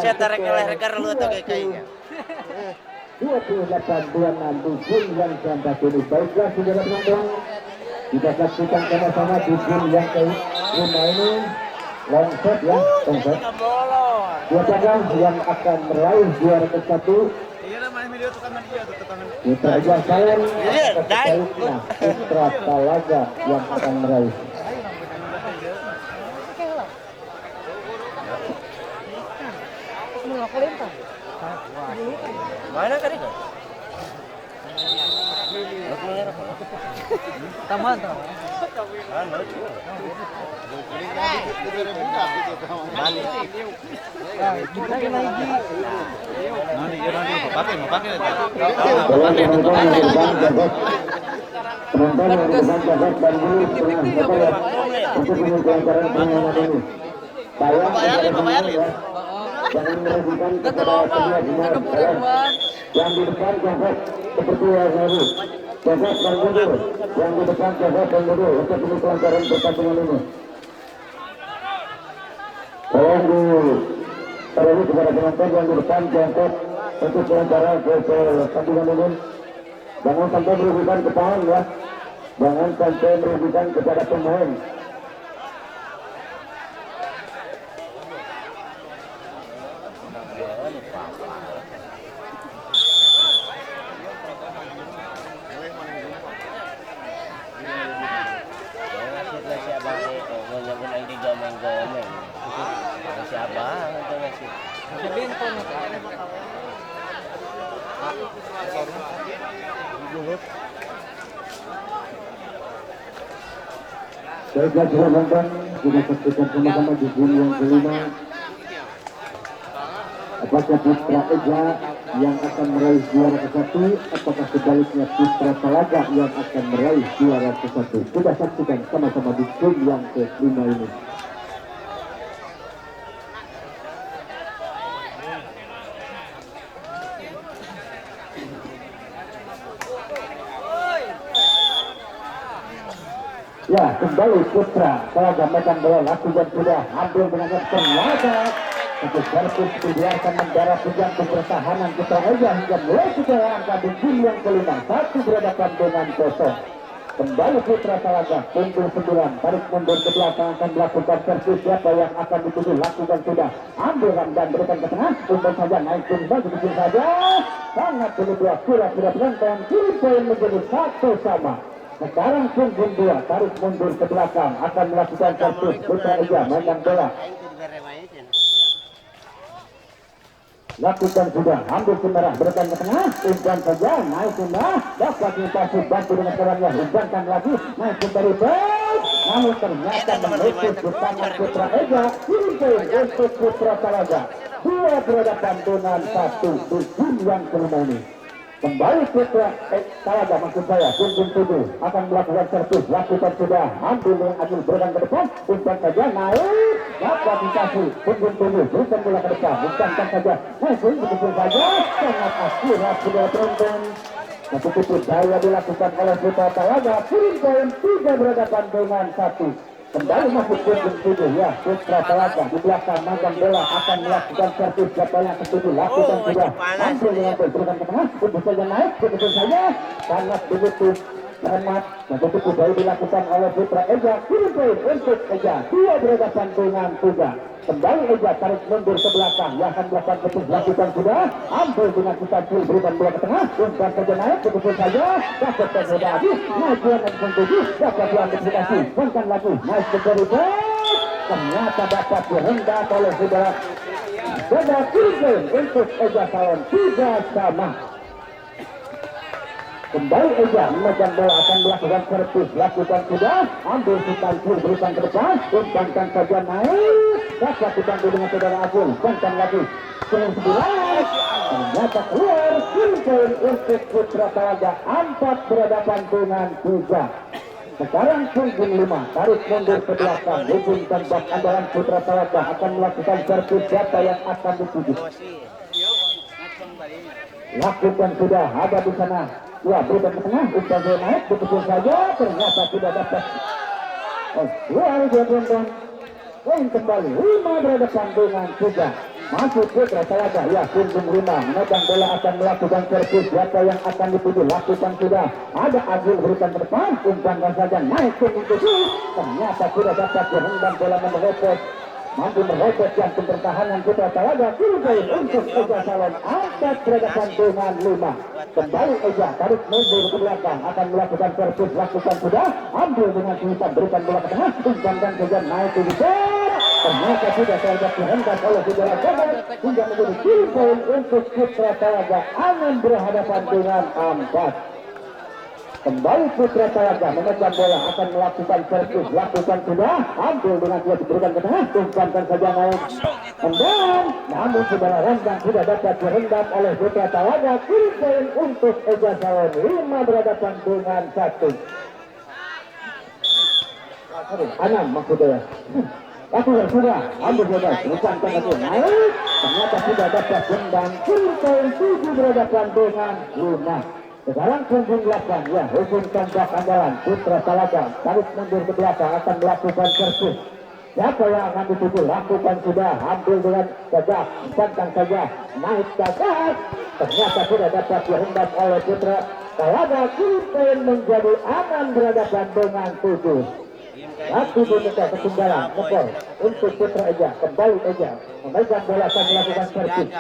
28-26 yang sampai ini. Baiklah saudara penonton, kita saksikan sama-sama di game yang kelima ini long shot ya, long shot. Siapakah yang akan meraih juara ke-1? Putra Eja Sayang atau Putra Talaga yang akan meraih. Mana kan itu? Taman tuh. Jangan meragukan kepada semua jemaat yang di depan jabat seperti yang lalu. Jabat dan mundur, yang di depan jabat dan mundur untuk ini pelanggaran pertandingan ini. Tolong ditaruh kepada penonton yang di depan jangkut untuk pelanggaran pertandingan ini. Jangan sampai merugikan kepala ya. Jangan sampai merugikan kepada pemain. Baiklah silakan kita saksikan sama-sama di game yang kelima. Apakah Putra Eja yang akan meraih juara ke-1 ataukah sebaliknya Putra Talaga yang akan meraih juara ke-1? Kita saksikan sama-sama di game yang kelima ini. Ya, kembali Putra Talaga megang bola lakukan sudah ambil dengan ternyata untuk servis dibiarkan mendarat menjangkau pertahanan Putra Eja hingga mulai kita angka di game yang kelima, 1 berhadapan dengan 0. Kembali Putra Talaga unggul 9, tarik mundur ke belakang akan melakukan servis. Siapa yang akan dituju lakukan sudah ambil dan berikan ke tengah untuk saja naik kembali begitu saja sangat berdua kira-kira penonton kiri poin menjadi 1 sama. Sekarang punggung 2 tarik mundur ke belakang akan melakukan servis. Putra Eja megang bola lakukan sudah ambil kemerah berikan ke tengah umpan saja naik sudah dapat dipasuk bantu dengan kawannya umpankan lagi naik kembali baik namun ternyata menepis di tangan Putra Eja. Ini poin untuk Putra Talaga 2 berhadapan dengan 1 di game yang kelima ini. Kembali Putra Talaga maksud saya punggung 7 akan melakukan servis lakukan sudah ambil dengan adil berikan ke depan umpan saja naik dapat dikasih punggung 7 berikan bola ke depan umpankan saja naik begitu saja sangat akurat sudah penonton. Tapi itu daya dilakukan oleh Putra Talaga kirim poin 3 berhadapan dengan 1. Kembali masuk punggung 7 ya Putra Talaga di belakang megang bola akan melakukan servis. Siapa yang ketujuh lakukan sudah ambil dengan berikan ke tengah untuk saja naik begitu saja sangat begitu hemat. Nah begitu daya dilakukan oleh Putra Eja kirim poin untuk Eja 2 berhadapan dengan 3. Kembali Eja tarik mundur ke belakang yang akan melakukan ketuk lakukan sudah ambil dengan kita berikan bola ke tengah umpan saja naik begitu saja dapat termudah lagi naik dengan punggung 7 dapat diantisipasi umpan lagi naik ke bawah ternyata dapat dihendak oleh saudara kirim untuk Eja Salon 3 sama. Kembali Eja memegang bola akan melakukan servis lakukan sudah ambil sutansi berikan ke depan umpankan saja naik dapat dibantu dengan saudara Abul umpankan lagi dengan 9 ternyata keluar kirim poin untuk Putra Talaga 4 berhadapan dengan 3. Sekarang punggung 5 tarik mundur ke belakang hubung tembak andalan Putra Talaga akan melakukan servis. Siapa yang akan dituju lakukan sudah ada di sana ya berikan ke tengah umpan naik begitu saja ternyata tidak dapat luar biasa poin kembali 5 berhadapan dengan 3. Masuk Putra Talaga ya punggung 5 memegang bola akan melakukan servis. Siapa yang akan dituju lakukan sudah ada Agil berikan ke depan umpankan saja naik punggung 7 ternyata tidak dapat dihendam bola menerobos mampu merobos jantung pertahanan Putra Talaga kirim poin untuk Eja Salon 4 berhadapan dengan 5. Kembali Eja tarik mundur ke belakang akan melakukan servis lakukan sudah ambil dengan sultan berikan bola ke tengah umpankan saja naik ke besar ternyata tidak terdapat dihendak oleh saudara Jabat hingga menjadi kirim poin untuk Putra Talaga 6 berhadapan dengan 4. Kembali Putra Talaga memegang bola akan melakukan servis, lakukan sudah, ambil dengan dia diberikan ke tengah, tumpankan saja naik. Endam, namun saudara Randang sudah dapat direndam oleh Putra Talaga. Kiri poin untuk Eja Salon, 5 berhadapan dengan 1. 6 maksudnya. Tapi sudah, ambil saja, tumpankan lagi naik. Ternyata sudah dapat rendam. Kiri poin 7 berhadapan dengan 5. Sekarang punggung 8, ya, ujung tombak andalan Putra Talaga tarik mundur ke belakang akan melakukan servis. Siapa yang akan dituju? Lakukan sudah, ambil dengan gagah, santang saja, naik gagah. Ternyata sudah dapat direndam oleh Putra Talaga. Kiri poin menjadi 6 berhadapan dengan 7. Satu diminta ketinggalan, ngebol untuk Putra Eja, kembali Eja, memegang bola akan melakukan servis.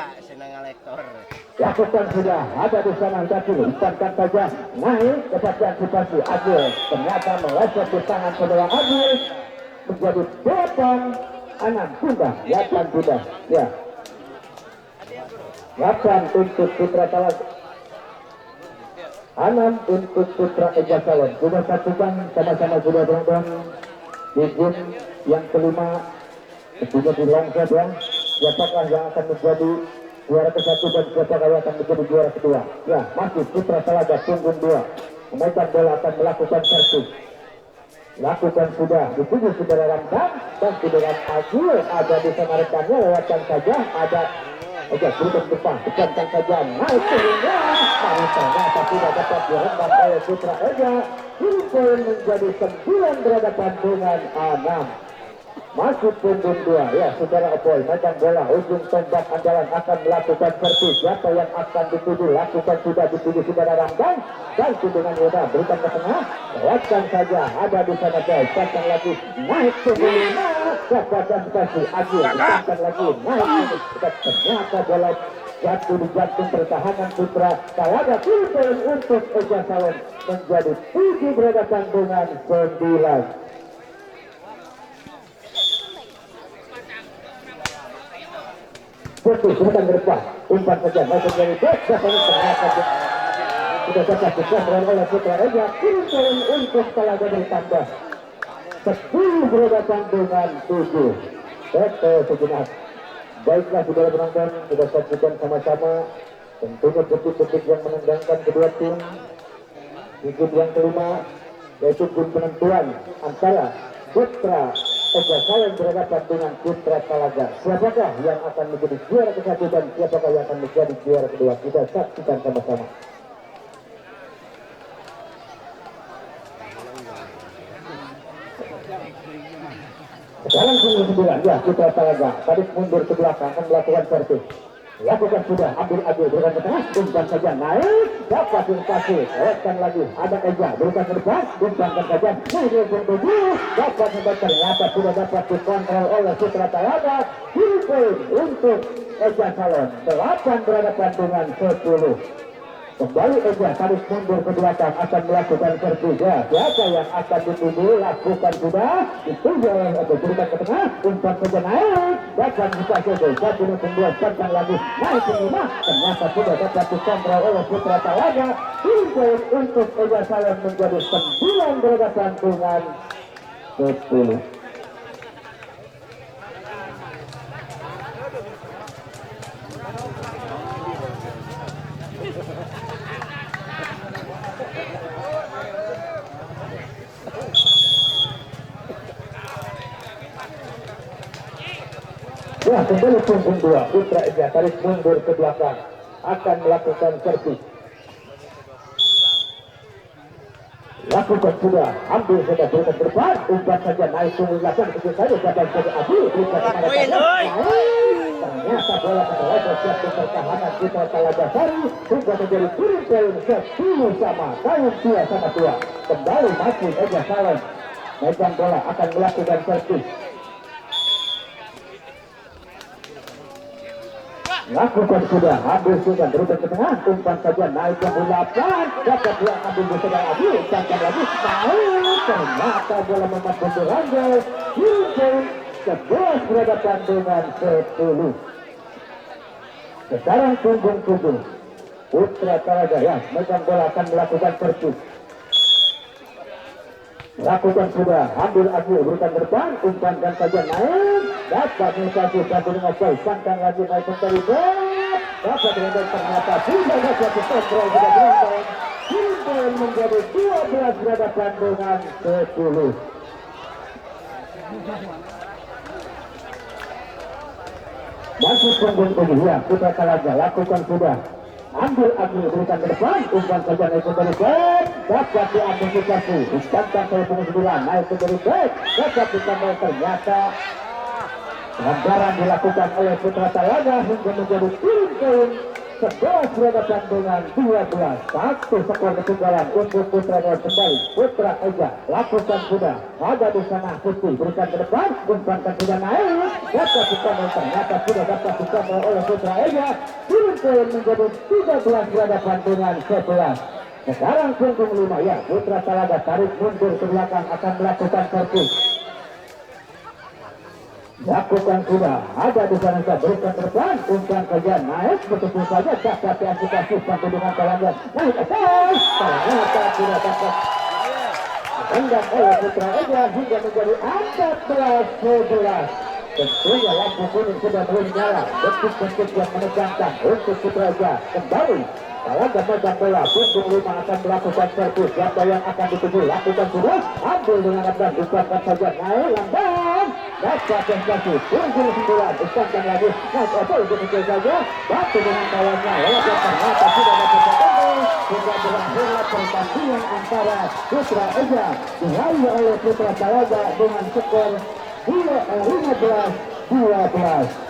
Lakukan sudah, ada di sana Datu, umpankan saja, naik, dapat antisipasi Agil, ternyata meleset di tangan saudara Agil, menjadi 8-6 sudah, 8 sudah, ya. 8 untuk Putra Talaga, 6 untuk Putra Eja Salon. Sudah satukan sama-sama sudah berondong di game yang kelima, sudah di long shot ya. Siapakah yang akan menjadi juara ke-1 dan siapakah yang akan menjadi juara kedua? Ya, masih Putra Talaga punggung 2. Memegang bola akan melakukan servis. Lakukan sudah, dituju saudara Ramdan dan saudara Agil ada di sana rekannya, lewatkan saja, ada Oke, berikan depan, tekankan saja, naik sehingga ternyata tidak dapat direndam oleh Putra Eja. Kiri poin menjadi 9 berhadapan dengan 6. Masuk punggung 2, ya saudara Apoy, megang bola, ujung tombak andalan akan melakukan servis. Siapa yang akan dituju? Lakukan sudah, dituju saudara Ramdan dan dengan mudah berikan ke tengah, lewatkan saja, ada di sana guys, tekan lagi, naik punggung 5. Dapat antisipasi Agil, tekan lagi, naik ternyata bola jatuh di jantung pertahanan Putra Talaga. Kiri poin untuk Eja Salon menjadi 7 berhadapan dengan 9. Betul, sudah ke depan, umpan saja, masuk dari back, ternyata sudah dapat dikontrol oleh Putra Eja. Kiri poin untuk Talaga bertambah 10 berhadapan dengan 7. Betul sejenak. Baiklah saudara penonton, kita saksikan sama-sama tentunya detik-detik yang menendangkan kedua tim di game yang kelima, yaitu game penentuan antara Putra Eja Salon berhadapan dengan Putra Talaga. Siapakah yang akan menjadi juara ke-1 dan siapakah yang akan menjadi juara kedua? Kita saksikan sama-sama. Sekarang punggung 9, ya Putra Talaga tarik mundur ke belakang akan melakukan servis. Lakukan sudah, ambil berikan ke tengah, umpan saja, naik, dapat invasi, lewatkan lagi, ada Eja, berikan ke depan, umpankan saja, naik ke 7, dapat sampai ternyata sudah dapat dikontrol oleh Putra Talaga. Kiri poin untuk Eja Salon, 8 berhadapan dengan 10. Kembali Eja tarik mundur ke belakang akan melakukan servis. Ya, siapa yang akan dituju? Lakukan sudah, dituju oleh Eja, berikan ke tengah, umpan saja naik, dapat dikasih Eja, 1-2, tekan lagi, naik ke 5, ternyata sudah dapat dikontrol oleh Putra Talaga. Kiri poin untuk Eja Salon menjadi 9 berhadapan dengan 10. Ya, kembali punggung 2, Putra Eja tarik mundur ke belakang akan melakukan servis. Lakukan sudah, ambil saja, berikan ke depan, umpan saja, naik punggung 8, kecil saja, dapat saja Abdul, berikan kepada ternyata bola terlepas siap di pertahanan Putra Talaga Sari, hingga menjadi kiri poin 10 sama, kayu 2-2. Kembali masih Eja Salon, megang bola akan melakukan servis. Lakukan sudah, ambil sudah, berikan ke tengah, umpan saja, naik ke 8, dapat dia ambil sedang lagi, umpankan lagi, naik, ternyata bola membuat bentur ranjau, kiri poin 11 berhadapan dengan 10. Sekarang punggung 7, Putra Talaga, ya, megang bola akan melakukan servis. lakukan sudah, ambil aku berikan ke depan, umpankan saja naik, dapat melintasi satu dengan poin, sangkan lagi naik mencari bek, dapat dengan ternyata tidak dapat kontrol juga berantang, Kimpel menjadi 12 berhadapan dengan 10. Masih punggung ya, Putra Talaga lakukan sudah, ambil Agni berikan ke depan, umpan saja naik ke dari back, dapat diantisipasi, umpankan ke punggung 9, naik ke dari back, dapat ditambah ternyata pelanggaran dilakukan oleh Putra Talaga hingga menjadi poin 11 berhadapan dengan 12. Satu skor ketinggalan untuk Putra Dewa kembali. Putra Eja lakukan sudah, ada di sana Putih berikan ke depan, umpankan sudah naik, dapat ditambah ternyata sudah dapat ditambah oleh Putra Eja. Poin menjadi 13 berhadapan dengan 11. Sekarang punggung 5 ya, Putra Talaga tarik mundur ke belakang akan melakukan servis. Lakukan sudah, ada di sana saya berikan ke depan, umpan saja naik, betul saja dapat diantisipasi sampai dengan Talaga naik atas, ternyata tidak dapat hendak oleh Putra Eja hingga menjadi 14-11. Tentunya lampu kuning sudah belum nyala, detik-detik yang menegangkan untuk Putra Eja kembali. Talaga megang bola, punggung 5 akan melakukan servis, siapa yang akan dituju, lakukan sudah, ambil dengan lamban, umpankan saja naik lamban, dapat sensasi, punggung 9, umpankan lagi, naik otot demikian saja, bantu dengan kawannya, walaupun ternyata sudah dapat tertentu, hingga berakhirlah pertandingan antara Putra Eja diraih oleh Putra Talaga dengan skor 15-12.